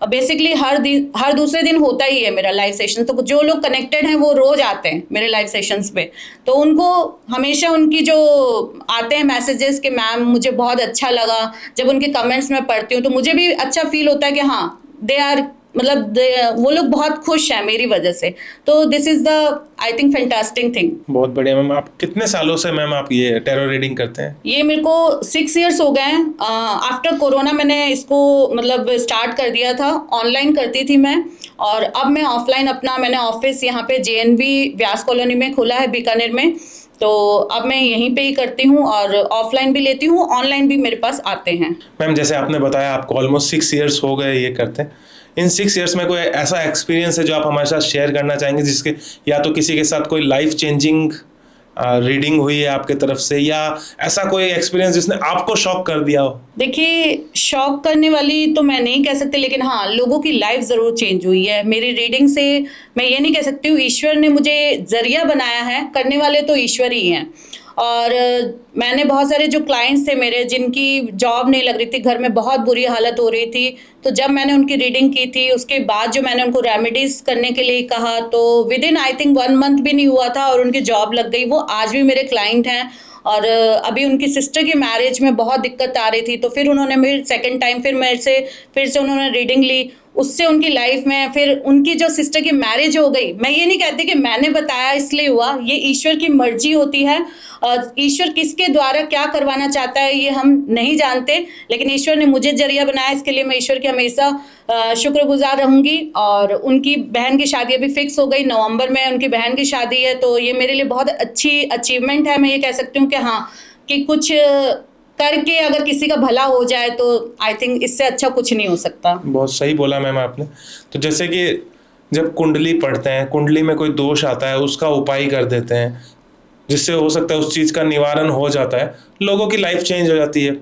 बेसिकली हर दूसरे दिन होता ही है मेरा लाइव सेशन, तो जो लोग कनेक्टेड हैं वो रोज़ आते हैं मेरे लाइव सेशंस पे, तो उनको हमेशा उनकी जो आते हैं मैसेजेस कि मैम मुझे बहुत अच्छा लगा, जब उनके कमेंट्स मैं पढ़ती हूँ तो मुझे भी अच्छा फील होता है कि हाँ दे आर, वो लोग बहुत खुश हैं मेरी वजह से। तो this is the I think fantastic thing. बहुत बढ़िया मैम। आप कितने सालों से मैम आप ये टैरो रीडिंग करते हैं? ये मेरे को 6 इयर्स हो गए हैं। आफ्टर कोरोना मैंने इसको स्टार्ट कर दिया था, ऑनलाइन करती थी मैं, और अब मैं ऑफलाइन अपना मैंने ऑफिस यहाँ पे JNV व्यास कॉलोनी में खोला है बीकानेर में, तो अब मैं यहीं पे ही करती हूँ, और ऑफलाइन भी लेती हूँ, ऑनलाइन भी मेरे पास आते हैं। मैम जैसे आपने बताया आपको ऑलमोस्ट 6 इयर्स हो गए ये करते हैं, इन 6 इयर्स में कोई ऐसा एक्सपीरियंस है जो आप हमारे साथ शेयर करना चाहेंगे, जिसके या तो किसी के साथ कोई लाइफ चेंजिंग रीडिंग हुई है आपके तरफ से, या ऐसा कोई एक्सपीरियंस जिसने आपको शॉक कर दिया हो? देखिए, शॉक करने वाली तो मैं नहीं कह सकती, लेकिन हाँ लोगों की लाइफ ज़रूर चेंज हुई है मेरी रीडिंग से। मैं ये नहीं कह सकती हूँ, ईश्वर ने मुझे जरिया बनाया है, करने वाले तो ईश्वर ही हैं। और मैंने बहुत सारे जो क्लाइंट्स थे मेरे, जिनकी जॉब नहीं लग रही थी, घर में बहुत बुरी हालत हो रही थी, तो जब मैंने उनकी रीडिंग की थी उसके बाद जो मैंने उनको रेमेडीज़ करने के लिए कहा, तो with in I think 1 month भी नहीं हुआ था और उनकी जॉब लग गई। वो आज भी मेरे क्लाइंट हैं, और अभी उनकी सिस्टर की मैरिज में बहुत दिक्कत आ रही थी, तो फिर उन्होंने मेरे सेकंड टाइम फिर से उन्होंने रीडिंग ली, उससे उनकी लाइफ में फिर उनकी जो सिस्टर की मैरिज हो गई। मैं ये नहीं कहती कि मैंने बताया इसलिए हुआ, ये ईश्वर की मर्जी होती है, ईश्वर किसके द्वारा क्या करवाना चाहता है ये हम नहीं जानते, लेकिन ईश्वर ने मुझे जरिया बनाया, इसके लिए मैं ईश्वर की हमेशा शुक्रगुजार रहूँगी। और उनकी बहन की शादी अभी फिक्स हो गई, नवंबर में उनकी बहन की शादी है, तो ये मेरे लिए बहुत अच्छी अचीवमेंट है। मैं ये कह सकती हूँ कि हाँ, कि कुछ करके अगर किसी का भला हो जाए तो आई थिंक इससे अच्छा कुछ नहीं हो सकता। बहुत सही बोला मैम आपने। तो जैसे कि जब कुंडली पढ़ते हैं, कुंडली में कोई दोष आता है उसका उपाय कर देते हैं, जिससे हो सकता है उस चीज़ का निवारण हो जाता है, लोगों की लाइफ चेंज हो जाती है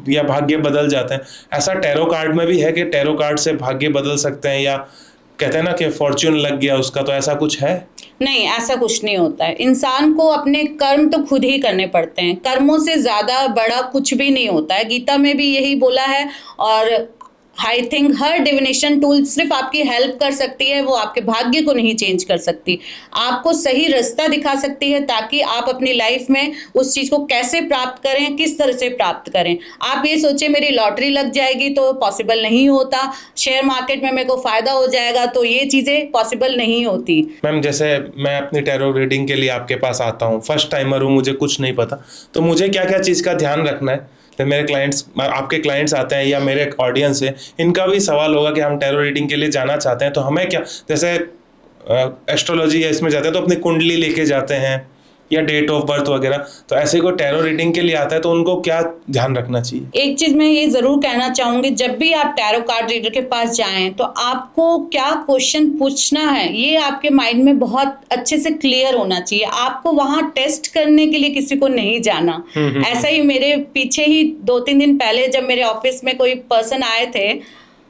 या भाग्य बदल जाते हैं। ऐसा टैरो कार्ड में भी है कि टैरो कार्ड से भाग्य बदल सकते हैं, या कहते हैं ना कि फॉर्च्यून लग गया उसका, तो ऐसा कुछ है? नहीं, ऐसा कुछ नहीं होता है। इंसान को अपने कर्म तो खुद ही करने पड़ते हैं, कर्मों से ज़्यादा बड़ा कुछ भी नहीं होता है। गीता में भी यही बोला है, और I think her divination tool सिर्फ आपकी हेल्प कर सकती है, वो आपके भाग्य को नहीं चेंज कर सकती। आपको सही रास्ता दिखा सकती है ताकि आप अपनी लाइफ में उस चीज़ को कैसे प्राप्त करें, किस तरह से प्राप्त करें। आप ये सोचें मेरी लॉटरी लग जाएगी तो पॉसिबल नहीं होता, शेयर मार्केट में मेरे को फ़ायदा हो जाएगा, तो ये चीज़ें पॉसिबल नहीं होती। मैम, जैसे मैं अपनी टैरो रीडिंग के लिए आपके पास आता हूँ, फर्स्ट टाइमर हूँ, मुझे कुछ नहीं पता, तो मुझे क्या क्या चीज़ का ध्यान रखना है? तो मेरे क्लाइंट्स, आपके क्लाइंट्स आते हैं या मेरे ऑडियंस है, इनका भी सवाल होगा कि हम टैरो रीडिंग के लिए जाना चाहते हैं, तो हमें क्या, जैसे एस्ट्रोलॉजी है इसमें जाते हैं तो अपनी कुंडली लेके जाते हैं या डेट ऑफ बर्थ वगैरह, तो ऐसे कोई टैरो रीडिंग के लिए आता है तो उनको क्या ध्यान रखना चाहिए? एक चीज मैं ये जरूर कहना चाहूंगी, जब भी आप टैरो कार्ड रीडर के पास जाएं तो आपको क्या क्वेश्चन पूछना है ये आपके माइंड में बहुत अच्छे से क्लियर होना चाहिए। आपको वहां टेस्ट करने के लिए किसी को नहीं जाना। ऐसा ही मेरे पीछे ही 2-3 दिन पहले जब मेरे ऑफिस में कोई पर्सन आए थे,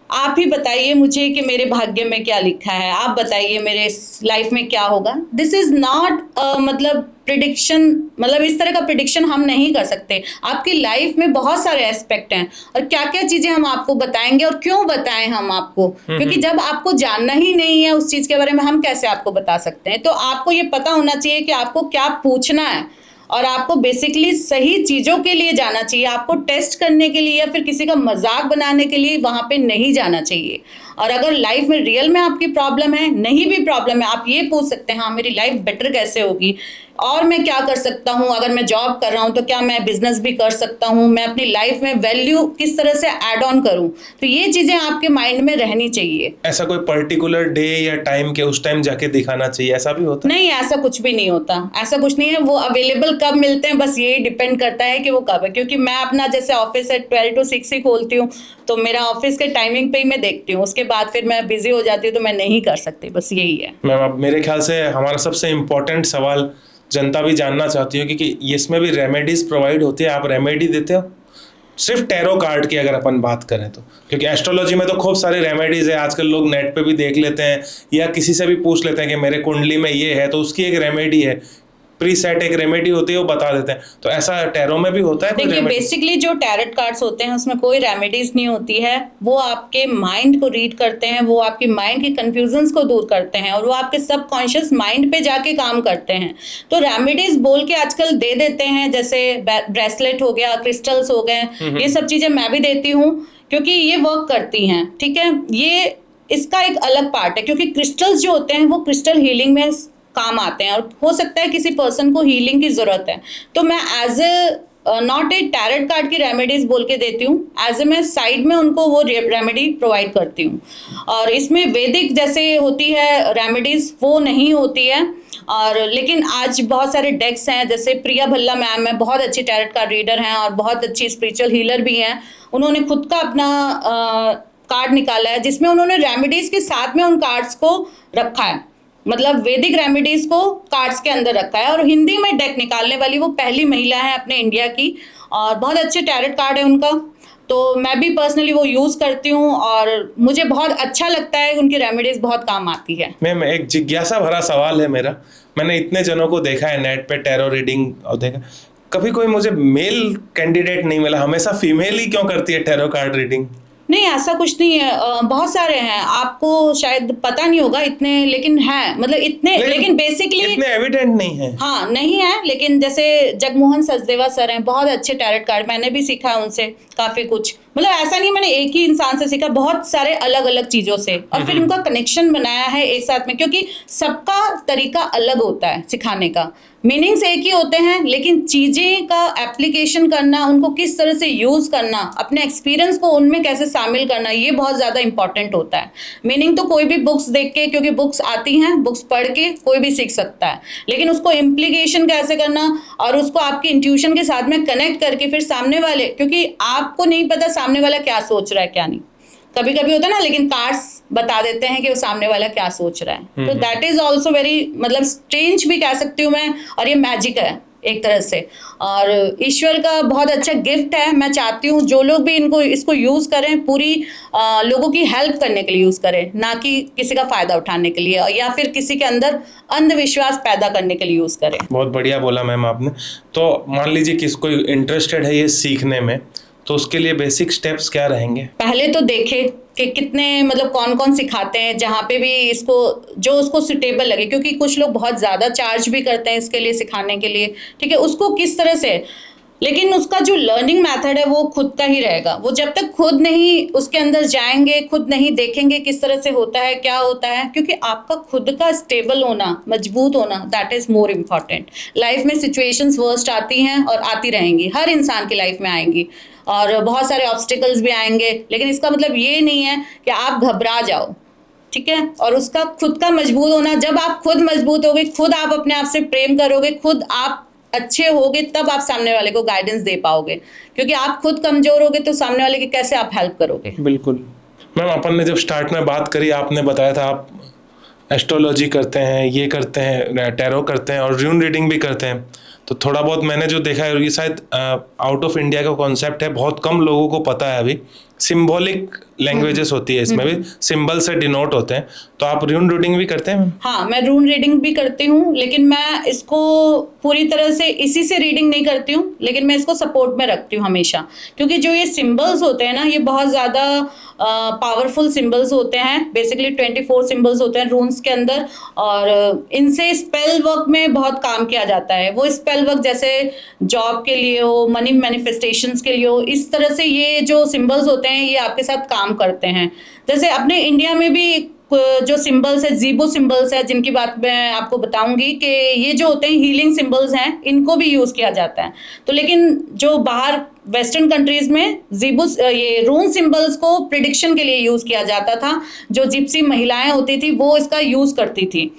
आप ही बताइए मुझे कि मेरे भाग्य में क्या लिखा है, आप बताइए मेरे लाइफ में क्या होगा। दिस इज नॉट मतलब प्रिडिक्शन, मतलब इस तरह का प्रिडिक्शन हम नहीं कर सकते। आपकी लाइफ में बहुत सारे एस्पेक्ट हैं और क्या क्या चीजें हम आपको बताएंगे और क्यों बताएं हम आपको, क्योंकि जब आपको जानना ही नहीं है उस चीज के बारे में, हम कैसे आपको बता सकते हैं। तो आपको ये पता होना चाहिए कि आपको क्या पूछना है, और आपको बेसिकली सही चीज़ों के लिए जाना चाहिए। आपको टेस्ट करने के लिए या फिर किसी का मजाक बनाने के लिए वहाँ पे नहीं जाना चाहिए। और अगर लाइफ में रियल में आपकी प्रॉब्लम है, नहीं भी प्रॉब्लम है, आप ये पूछ सकते हैं हाँ मेरी लाइफ बेटर कैसे होगी, और मैं क्या कर सकता हूँ। अगर मैं जॉब कर रहा हूँ तो क्या मैं बिजनेस भी कर सकता हूँ, मैं अपनी लाइफ में वैल्यू किस तरह से ऐड ऑन करूँ। तो ये चीज़ें आपके माइंड में रहनी चाहिए। ऐसा कोई पर्टिकुलर डे या टाइम के उस टाइम जाके दिखाना चाहिए, ऐसा भी होता है? नहीं, ऐसा कुछ भी नहीं होता, ऐसा कुछ नहीं है। वो अवेलेबल कब मिलते हैं बस यही डिपेंड करता है कि वो कब है, क्योंकि मैं अपना जैसे ऑफिस है 12 to 6 ही खोलती हूँ, तो मेरा ऑफिस के टाइमिंग पे ही मैं देखती हूँ, उसके बाद फिर मैं बिजी हो जाती हूँ तो मैं नहीं कर सकती, बस यही है। मैम, अब मेरे ख्याल से हमारा सबसे इम्पोर्टेंट सवाल जनता भी जानना चाहती है कि इसमें भी रेमेडीज प्रोवाइड होती है, आप रेमेडी देते हो सिर्फ टैरो कार्ड की अगर अपन बात करें तो? क्योंकि एस्ट्रोलॉजी में तो खूब सारे रेमेडीज है, आजकल लोग नेट पे भी देख लेते हैं या किसी से भी पूछ लेते हैं कि मेरे कुंडली में ये है तो उसकी एक रेमेडी है, प्री सेट एक रेमेडी होती है, वो बता देते हैं। तो ऐसा टैरो में भी होता है? देखिए, बेसिकली जो टैरोट कार्ड्स होते हैं उसमें कोई रेमेडीज नहीं होती है, वो आपके माइंड को रीड करते हैं, वो आपकी माइंड की कंफ्यूजन्स को दूर करते हैं और वो आपके सबकॉन्शियस माइंड पे जाके काम करते हैं। तो रेमेडीज बोल के आजकल दे देते हैं, जैसे ब्रेसलेट हो गया, क्रिस्टल्स हो गए, ये सब चीजें मैं भी देती हूँ क्योंकि ये वर्क करती हैं। ठीक है, ये इसका एक अलग पार्ट है, क्योंकि क्रिस्टल्स जो होते हैं वो क्रिस्टल हीलिंग में काम आते हैं और हो सकता है किसी पर्सन को हीलिंग की जरूरत है, तो मैं as a not a tarot card की रेमेडीज बोल के देती हूँ, एज ए मैं साइड में उनको वो रेमेडी प्रोवाइड करती हूँ। और इसमें वैदिक जैसे होती है रेमेडीज वो नहीं होती है, और लेकिन आज बहुत सारे डेक्स हैं, जैसे प्रिया भल्ला मैम है, बहुत अच्छी टैरोट कार्ड रीडर हैं और बहुत अच्छी स्पिरिचुअल हीलर भी हैं। उन्होंने खुद का अपना कार्ड निकाला है जिसमें उन्होंने रेमेडीज के साथ में उन कार्ड्स को रखा है, मतलब वैदिक रेमेडीज को कार्ड्स के अंदर रखा है। और हिंदी में डेक निकालने वाली वो पहली महिला है अपने इंडिया की, और बहुत अच्छे टैरोट कार्ड है उनका, तो मैं भी पर्सनली वो यूज़ करती हूँ और मुझे बहुत अच्छा लगता है, उनकी रेमेडीज बहुत काम आती है। मैम, एक जिज्ञासा भरा सवाल है मेरा, मैंने इतने जनों को देखा है नेट पे टैरो रीडिंग और देखा, कभी कोई मुझे मेल कैंडिडेट नहीं मिला, हमेशा फीमेल ही क्यों करती है टैरो कार्ड रीडिंग? नहीं, ऐसा कुछ नहीं है, बहुत सारे हैं, आपको शायद पता नहीं होगा इतने, लेकिन है, मतलब इतने, लेकिन बेसिकली इतने एविडेंट नहीं है। हाँ, नहीं है, लेकिन जैसे जगमोहन सचदेवा सर हैं, बहुत अच्छे टैरोट कार्ड, मैंने भी सीखा है उनसे काफी कुछ, मतलब ऐसा नहीं मैंने एक ही इंसान से सीखा, बहुत सारे अलग अलग चीजों से, और फिर उनका कनेक्शन बनाया है एक साथ में, क्योंकि सबका तरीका अलग होता है सिखाने का, मीनिंग्स एक ही होते हैं, लेकिन चीजें का एप्लीकेशन करना, उनको किस तरह से यूज करना, अपने एक्सपीरियंस को उनमें कैसे शामिल करना, ये बहुत ज्यादा इंपॉर्टेंट होता है। मीनिंग तो कोई भी बुक्स देख के, क्योंकि बुक्स आती हैं, बुक्स पढ़ के कोई भी सीख सकता है, लेकिन उसको इम्प्लीकेशन कैसे करना और उसको आपके इंट्यूशन के साथ में कनेक्ट करके फिर सामने वाले, क्योंकि आपको नहीं पता सामने वाला क्या सोच रहा है क्या नहीं, कभी कभी होता है ना, लेकिन कार्ड्स बता देते हैं कि वो सामने वाला क्या सोच रहा है। तो दैट इज ऑल्सो वेरी, मतलब स्ट्रेंज भी कह सकती हूँ मैं, और ये मैजिक है एक तरह से, और ईश्वर का बहुत अच्छा गिफ्ट है। मैं चाहती हूँ जो लोग भी इसको यूज करें, पूरी लोगों की हेल्प करने के लिए यूज करें, ना कि किसी का फायदा उठाने के लिए या फिर किसी के अंदर अंधविश्वास पैदा करने के लिए यूज करें। बहुत बढ़िया बोला मैम आपने। तो मान लीजिए किसको इंटरेस्टेड है ये सीखने में, तो उसके लिए बेसिक स्टेप्स क्या रहेंगे? पहले तो देखे कि कितने, मतलब कौन कौन सिखाते हैं, जहाँ पे भी इसको जो उसको सुटेबल लगे, क्योंकि कुछ लोग बहुत ज़्यादा चार्ज भी करते हैं इसके लिए, सिखाने के लिए, ठीक है, उसको किस तरह से, लेकिन उसका जो लर्निंग मेथड है वो खुद का ही रहेगा। वो जब तक खुद नहीं उसके अंदर जाएंगे, खुद नहीं देखेंगे किस तरह से होता है, क्या होता है, क्योंकि आपका खुद का स्टेबल होना, मजबूत होना, that is more important. Life में सिचुएशंस वर्स्ट आती हैं और आती रहेंगी, हर इंसान की लाइफ में आएंगी, और बहुत सारे ऑब्स्टिकल्स भी आएंगे, लेकिन इसका मतलब ये नहीं है कि आप घबरा जाओ, ठीक है। और उसका खुद का मजबूत होना, जब आप खुद मजबूत होगे, खुद आप अपने आप से प्रेम करोगे, खुद आप अच्छे होगे, तब आप सामने वाले को गाइडेंस दे पाओगे, क्योंकि आप खुद कमजोर होगे तो सामने वाले की कैसे आप हेल्प करोगे। बिल्कुल मैम, अपन ने जब स्टार्ट में बात करी, आपने बताया था आप एस्ट्रोलॉजी करते हैं, ये करते हैं, टैरो करते हैं और र्यून रीडिंग भी करते हैं। तो थोड़ा बहुत मैंने जो देखा है, ये शायद आउट ऑफ इंडिया का कॉन्सेप्ट है, बहुत कम लोगों को पता है अभी। सिंबॉलिक लैंग्वेजेस होती है इसमें भी, सिंबल से डिनोट होते हैं। तो आप रून रीडिंग भी करते हैं? हाँ, मैं रून रीडिंग भी करती हूँ, लेकिन मैं इसको पूरी तरह से इसी से रीडिंग नहीं करती हूँ, लेकिन मैं इसको सपोर्ट में रखती हूँ हमेशा, क्योंकि जो ये सिंबल्स होते हैं ना, ये बहुत ज़्यादा पावरफुल सिंबल्स होते हैं। बेसिकली 24 सिंबल्स होते हैं रून्स के अंदर, और इनसे स्पेल वर्क में बहुत काम किया जाता है। वो स्पेल वर्क जैसे जॉब के लिए हो, मनी मैनिफेस्टेशंस के लिए हो, इस तरह से ये जो सिंबल्स होते हैं ये आपके साथ काम करते हैं। जैसे अपने इंडिया में भी जो सिंबल्स है, जीबो सिंबल्स है, जिनकी बात मैं आपको बताऊंगी कि ये जो होते हैं हीलिंग सिंबल्स हैं, इनको भी यूज़ किया जाता है। तो लेकिन जो बाहर वेस्टर्न कंट्रीज में ये रून सिंबल्स को प्रिडिक्शन के लिए यूज़ किया जाता था। जो जिप्सी महिलाएं होती थी वो इसका यूज़ करती थी,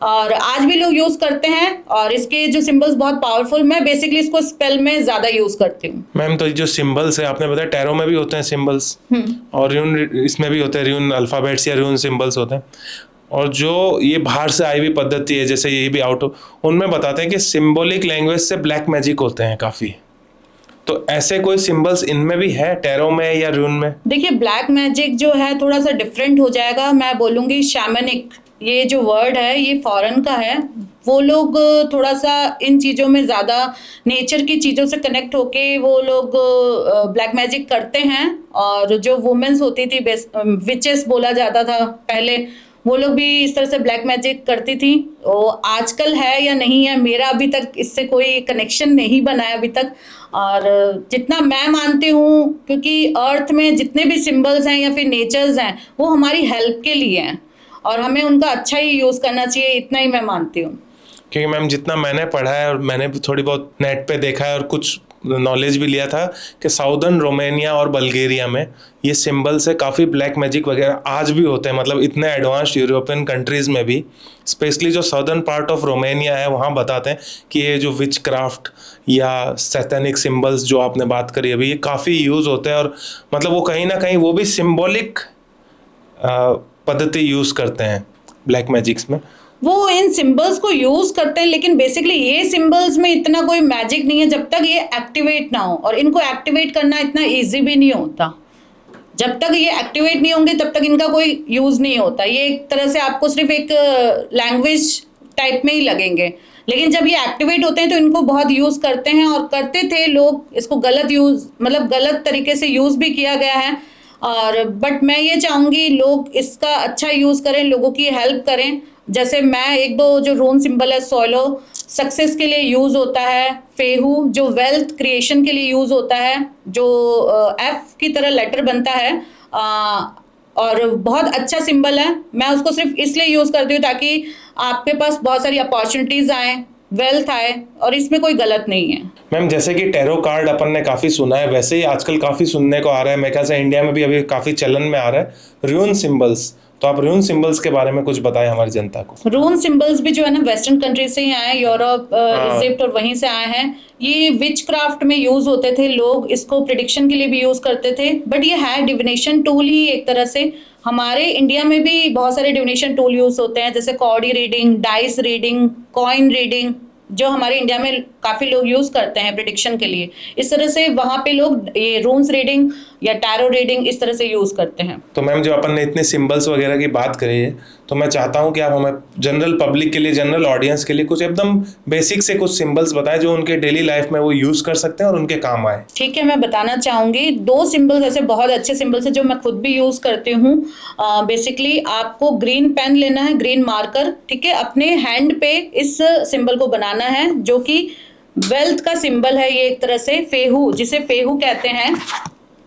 और आज भी लोग यूज करते हैं, और इसके जो सिंबल्स बहुत पावरफुल। मैं बेसिकली इसको स्पेल में ज्यादा यूज करती हूँ। मैम, तो जो सिंबल्स है आपने बताया, टैरो में भी होते हैं सिंबल्स, और र्यून इसमें भी होते हैं, र्यून अल्फाबेट्स या र्यून सिंबल्स होते हैं। और जो ये बाहर से आई हुई पद्धति है, जैसे ये भी आउट, उनमें बताते हैं कि सिंबॉलिक लैंग्वेज से ब्लैक मैजिक होते हैं काफी। तो ऐसे कोई सिंबल्स इनमें भी है, टैरो में या र्यून में? देखिए, ब्लैक मैजिक जो है थोड़ा सा डिफरेंट हो जाएगा। मैं बोलूँगी शैमनिक, ये जो वर्ड है ये फॉरेन का है। वो लोग थोड़ा सा इन चीज़ों में ज़्यादा नेचर की चीज़ों से कनेक्ट होके वो लोग ब्लैक मैजिक करते हैं। और जो वुमेन्स होती थी, विचेस बोला जाता था पहले, वो लोग भी इस तरह से ब्लैक मैजिक करती थी। वो आजकल है या नहीं है, मेरा अभी तक इससे कोई कनेक्शन नहीं बना है अभी तक। और जितना मैं मानती हूँ, क्योंकि अर्थ में जितने भी सिंबल्स हैं या फिर नेचर्स हैं, वो हमारी हेल्प के लिए हैं, और हमें उनका अच्छा ही यूज़ करना चाहिए, इतना ही मैं मानती हूँ। क्योंकि मैम, जितना मैंने पढ़ा है और मैंने भी थोड़ी बहुत नेट पे देखा है और कुछ नॉलेज भी लिया था कि साउदर्न रोमानिया और बल्गेरिया में ये सिंबल से काफ़ी ब्लैक मैजिक वगैरह आज भी होते हैं। मतलब इतने एडवांस्ड यूरोपियन कंट्रीज़ में भी, स्पेशली जो साउदर्न पार्ट ऑफ रोमानिया है, वहाँ बताते हैं कि ये जो विच क्राफ्ट या सैतानिक सिंबल्स जो आपने बात करी अभी, ये काफ़ी यूज़ होते हैं। और मतलब वो कहीं ना कहीं वो भी सिंबॉलिक पद्धति यूज़ करते हैं ब्लैक मैजिक्स में। वो इन सिंबल्स को यूज करते हैं, लेकिन बेसिकली ये सिंबल्स में इतना कोई मैजिक नहीं है जब तक ये एक्टिवेट ना हो, और इनको एक्टिवेट करना इतना इजी भी नहीं होता। जब तक ये एक्टिवेट नहीं होंगे तब तक इनका कोई यूज नहीं होता। ये एक तरह से आपको सिर्फ एक लैंग्वेज टाइप में ही लगेंगे, लेकिन जब ये एक्टिवेट होते हैं तो इनको बहुत यूज करते हैं, और करते थे लोग इसको गलत यूज, मतलब गलत तरीके से यूज भी किया गया है। और बट मैं ये चाहूँगी लोग इसका अच्छा यूज करें, लोगों की हेल्प करें। जैसे मैं एक दो जो रून सिंबल है, सोलो सक्सेस के लिए यूज होता है, फेहू जो वेल्थ क्रिएशन के लिए यूज होता है, जो एफ की तरह लेटर बनता है, और बहुत अच्छा सिंबल है। मैं उसको सिर्फ इसलिए यूज करती हूँ ताकि आपके पास बहुत सारी अपॉर्चुनिटीज आए, वेल्थ आए, और इसमें कोई गलत नहीं है। मैम, जैसे कि टैरो कार्ड अपन ने काफ़ी सुना है, वैसे ही आजकल काफ़ी सुनने को आ रहा है, मेरे ख्याल से इंडिया में भी अभी काफ़ी चलन में आ रहा है र्यून सिंबल्स। तो आप रून सिंबल्स के बारे में कुछ बताएं हमारी जनता को। रून सिंबल्स भी जो है ना वेस्टर्न कंट्री से ही आए हैं, यूरोप, इजिप्ट और वहीं से आए हैं। ये विच क्राफ्ट में यूज होते थे, लोग इसको प्रिडिक्शन के लिए भी यूज करते थे, बट ये है डिविनेशन टूल ही एक तरह से। हमारे इंडिया में भी बहुत सारे डिविनेशन टूल यूज होते हैं, जैसे कॉर्डी reading, dice reading, coin reading, जो हमारे इंडिया में काफी लोग यूज करते हैं प्रिडिक्शन के लिए। इस तरह से वहां पे लोग ये रून्स रीडिंग या टैरो रीडिंग इस तरह से यूज करते हैं। तो मैम जो अपन ने इतने सिंबल्स वगैरह की बात करी है, तो मैं चाहता हूं कि आप हमें जनरल पब्लिक के लिए, जनरल ऑडियंस के लिए कुछ एकदम बेसिक से कुछ सिंबल्स बताएं जो उनके डेली लाइफ में वो यूज कर सकते हैं और उनके काम आए। ठीक है, मैं बताना चाहूंगी 2 सिंबल्स ऐसे बहुत अच्छे सिंबल्स है जो मैं खुद भी यूज करती हूँ। बेसिकली आपको ग्रीन पेन लेना है, ग्रीन मार्कर, ठीक है, अपने हैंड पे इस सिंबल को बनाना है जो कि वेल्थ का सिंबल है। ये एक तरह से फेहू, जिसे फेहू कहते हैं,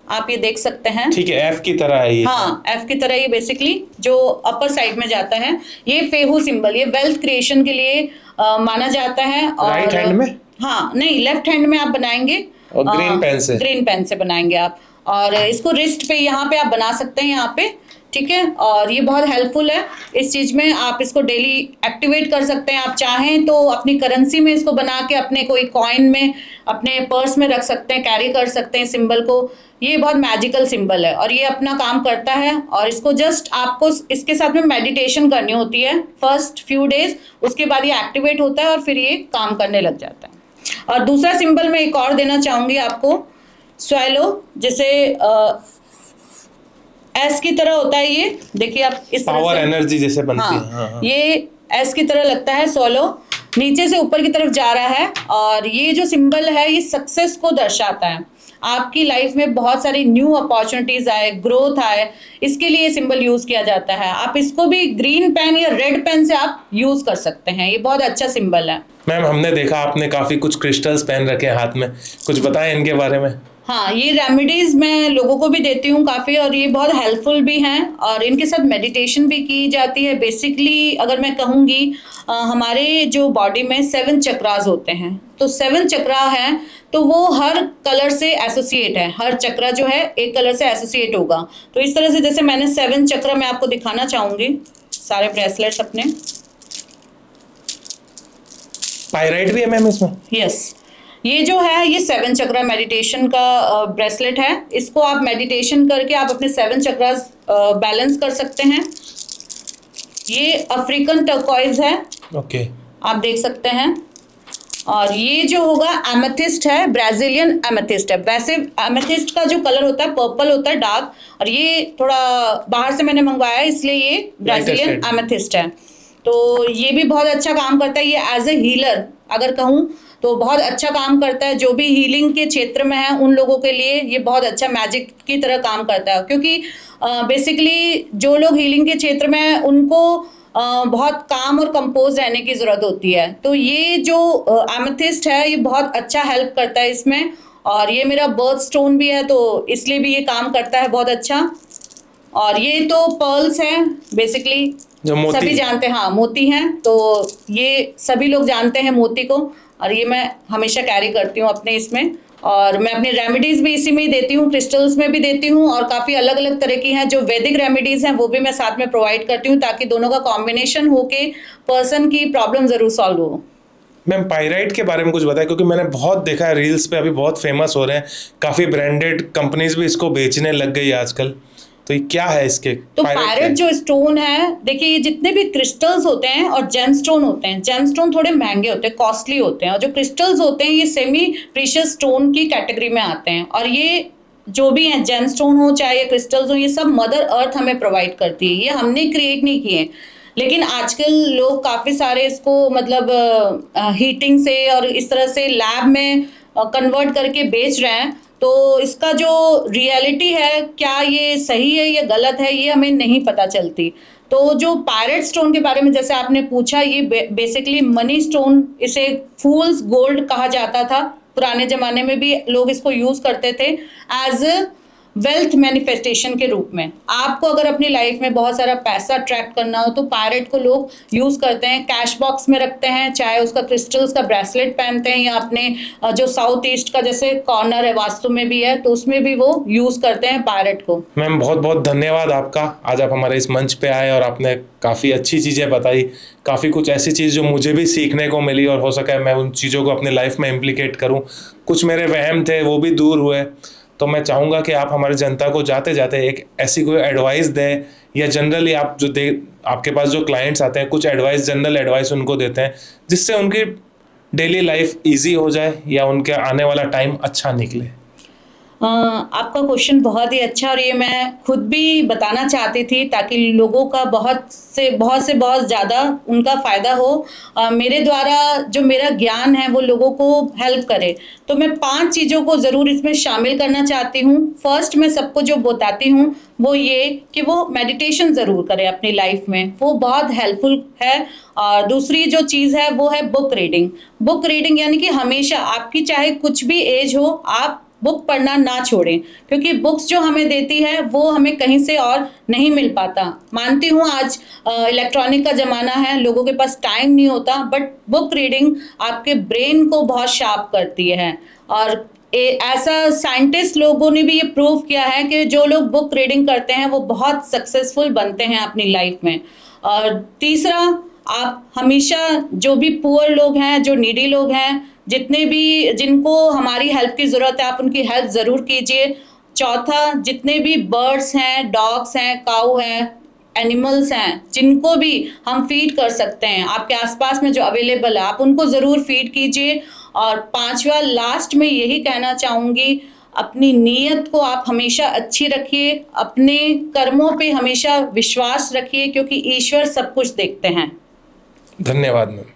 आप ये देख सकते हैं। ठीक है, एफ की तरह है ये। हाँ, एफ की तरह ये बेसिकली जो अपर साइड में जाता है, ये फेहू सिंबल, ये वेल्थ क्रिएशन के लिए माना जाता है। और राइट हैंड में? हाँ, नहीं, लेफ्ट हैंड में आप बनाएंगे और ग्रीन पेन से? ग्रीन पेन से बनाएंगे आप। और इसको रिस्ट पे यहाँ पे आप बना सकते हैं, यहाँ पे, ठीक है। और ये बहुत हेल्पफुल है इस चीज में, आप इसको डेली एक्टिवेट कर सकते हैं। आप चाहें तो अपनी करेंसी में इसको बना के अपने कोई कॉइन में, अपने पर्स में रख सकते हैं, कैरी कर सकते हैं सिंबल को। ये बहुत मैजिकल सिंबल है और ये अपना काम करता है। और इसको जस्ट आपको इसके साथ में मेडिटेशन करनी होती है फर्स्ट फ्यू डेज, उसके बाद ये एक्टिवेट होता है और फिर ये काम करने लग जाता है। और दूसरा सिंबल मैं एक और देना चाहूंगी आपको, स्वैलो, जिसे एस की तरह होता है। ये देखिए आप इस तरह पावर से, एनर्जी जैसे बनती हाँ, है। हाँ, हाँ। ये एस की तरह लगता है। सोलो नीचे से ऊपर की तरफ जा रहा है और ये जो सिंबल है ये सक्सेस को दर्शाता है। आपकी लाइफ में बहुत सारी न्यू अपॉर्चुनिटीज आए, ग्रोथ आए, इसके लिए ये सिंबल यूज किया जाता है। आप इसको भी ग्रीन पेन या रेड पेन से आप यूज कर सकते हैं। ये बहुत अच्छा सिंबल है। मैम हमने देखा आपने काफी कुछ क्रिस्टल्स पहन रखे हैं हाथ में, कुछ बताएं इनके बारे में। हाँ, ये रेमेडीज मैं लोगों को भी देती हूँ काफ़ी, और ये बहुत हेल्पफुल भी हैं और इनके साथ मेडिटेशन भी की जाती है। बेसिकली अगर मैं कहूँगी, हमारे जो बॉडी में 7 चक्रास होते हैं, तो 7 चक्रा है तो वो हर कलर से एसोसिएट है। हर चक्रा जो है एक कलर से एसोसिएट होगा। तो इस तरह से जैसे मैंने 7 चक्रा मैं आपको दिखाना चाहूँगी, सारे ब्रेसलेट्स अपने। पायराइट भी है मैम इसमें? यस, ये जो है ये 7 चक्रा मेडिटेशन का ब्रेसलेट है। इसको आप मेडिटेशन करके आप अपने 7 चक्रास बैलेंस कर सकते हैं। ये अफ्रीकन टर्कोइज है, ओके, आप देख सकते हैं। और ये जो होगा एमेथिस्ट है, ब्राजीलियन एमेथिस्ट है। वैसे एमेथिस्ट का जो कलर होता है पर्पल होता है डार्क, और ये थोड़ा बाहर से मैंने मंगवाया है इसलिए ये ब्राजीलियन एमेथिस्ट है। तो ये भी बहुत अच्छा काम करता है। ये एज ए हीलर अगर कहूँ तो बहुत अच्छा काम करता है। जो भी हीलिंग के क्षेत्र में है उन लोगों के लिए ये बहुत अच्छा मैजिक की तरह काम करता है, क्योंकि बेसिकली जो लोग हीलिंग के क्षेत्र में हैं उनको बहुत काम और कंपोज रहने की ज़रूरत होती है। तो ये जो एमेथिस्ट है ये बहुत अच्छा हेल्प करता है इसमें। और ये मेरा बर्थ स्टोन भी है तो इसलिए भी ये काम करता है बहुत अच्छा। और ये तो पर्ल्स हैं बेसिकली, जो मोती, सभी जानते हैं, हाँ मोती हैं, तो ये सभी लोग जानते हैं मोती को। और ये मैं हमेशा कैरी करती हूँ अपने इसमें। और मैं अपनी रेमेडीज भी इसी में ही देती हूँ, क्रिस्टल्स में भी देती हूँ, और काफ़ी अलग अलग तरह की हैं जो वैदिक रेमेडीज हैं वो भी मैं साथ में प्रोवाइड करती हूँ, ताकि दोनों का कॉम्बिनेशन होके पर्सन की प्रॉब्लम ज़रूर सॉल्व हो। मैम पायराइट के बारे में कुछ बताएं, क्योंकि मैंने बहुत देखा है रील्स पे, अभी बहुत फेमस हो रहे हैं, काफ़ी ब्रांडेड कंपनीज भी इसको बेचने लग गई आजकल। तो ये क्या है इसके? तो पायराइट जो स्टोन है, देखिए ये जितने भी क्रिस्टल्स होते हैं और जेम स्टोन होते हैं, जेम स्टोन थोड़े महंगे होते हैं, कॉस्टली होते हैं, और जो क्रिस्टल्स होते हैं ये सेमी प्रीशियस स्टोन की कैटेगरी में आते हैं। और ये जो भी हैं, जेम स्टोन हो चाहे ये क्रिस्टल्स हो, ये सब मदर अर्थ हमें प्रोवाइड करती है, ये हमने क्रिएट नहीं किए। लेकिन आजकल लोग काफ़ी सारे इसको मतलब हीटिंग से और इस तरह से लैब में कन्वर्ट करके बेच रहे हैं। तो इसका जो रियलिटी है, क्या ये सही है या गलत है, ये हमें नहीं पता चलती। तो जो पायराइट स्टोन के बारे में जैसे आपने पूछा, ये बेसिकली मनी स्टोन, इसे फूल्स गोल्ड कहा जाता था। पुराने ज़माने में भी लोग इसको यूज़ करते थे एज वेल्थ मैनिफेस्टेशन के रूप में। आपको अगर अपनी लाइफ में बहुत सारा पैसा अट्रैक्ट करना हो तो पैरेट को लोग यूज़ करते हैं, कैश बॉक्स में रखते हैं, चाहे उसका क्रिस्टल्स का ब्रेसलेट पहनते हैं या अपने जो साउथ ईस्ट का जैसे कॉर्नर है वास्तु में भी है तो उसमें भी वो यूज़ करते हैं पैरेट को। मैम बहुत बहुत धन्यवाद आपका, आज आप हमारे इस मंच पे आए और आपने काफ़ी अच्छी चीज़ें बताई, काफ़ी कुछ ऐसी चीज़ जो मुझे भी सीखने को मिली और हो सका मैं उन चीज़ों को अपनी लाइफ में इम्प्लीकेट करूं। कुछ मेरे वहम थे वो भी दूर हुए। तो मैं चाहूँगा कि आप हमारी जनता को जाते जाते एक ऐसी कोई एडवाइस दें या जनरली आप जो आपके पास जो क्लाइंट्स आते हैं कुछ एडवाइस, जनरल एडवाइस उनको देते हैं जिससे उनकी डेली लाइफ ईजी हो जाए या उनके आने वाला टाइम अच्छा निकले। आपका क्वेश्चन बहुत ही अच्छा और ये मैं खुद भी बताना चाहती थी ताकि लोगों का बहुत से बहुत ज़्यादा उनका फ़ायदा हो। मेरे द्वारा जो मेरा ज्ञान है वो लोगों को हेल्प करे, तो मैं 5 चीज़ों को ज़रूर इसमें शामिल करना चाहती हूँ। फर्स्ट मैं सबको जो बताती हूँ वो ये कि वो मेडिटेशन ज़रूर करें अपनी लाइफ में, वो बहुत हेल्पफुल है। और दूसरी जो चीज़ है वो है बुक रीडिंग। बुक रीडिंग यानी कि हमेशा आपकी चाहे कुछ भी एज हो आप बुक पढ़ना ना छोड़ें, क्योंकि बुक्स जो हमें देती है वो हमें कहीं से और नहीं मिल पाता। मानती हूँ आज इलेक्ट्रॉनिक का ज़माना है, लोगों के पास टाइम नहीं होता, बट बुक रीडिंग आपके ब्रेन को बहुत शार्प करती है। और ऐसा साइंटिस्ट लोगों ने भी ये प्रूव किया है कि जो लोग बुक रीडिंग करते हैं वो बहुत सक्सेसफुल बनते हैं अपनी लाइफ में। और तीसरा, आप हमेशा जो भी पुअर लोग हैं, जो नीडी लोग हैं, जितने भी जिनको हमारी हेल्प की ज़रूरत है आप उनकी हेल्प ज़रूर कीजिए। चौथा, जितने भी बर्ड्स हैं, डॉग्स हैं, काऊ हैं, एनिमल्स हैं, जिनको भी हम फीड कर सकते हैं आपके आसपास में जो अवेलेबल है आप उनको ज़रूर फीड कीजिए। और पांचवा, लास्ट में यही कहना चाहूँगी, अपनी नीयत को आप हमेशा अच्छी रखिए, अपने कर्मों पे हमेशा विश्वास रखिए, क्योंकि ईश्वर सब कुछ देखते हैं। धन्यवाद मैम।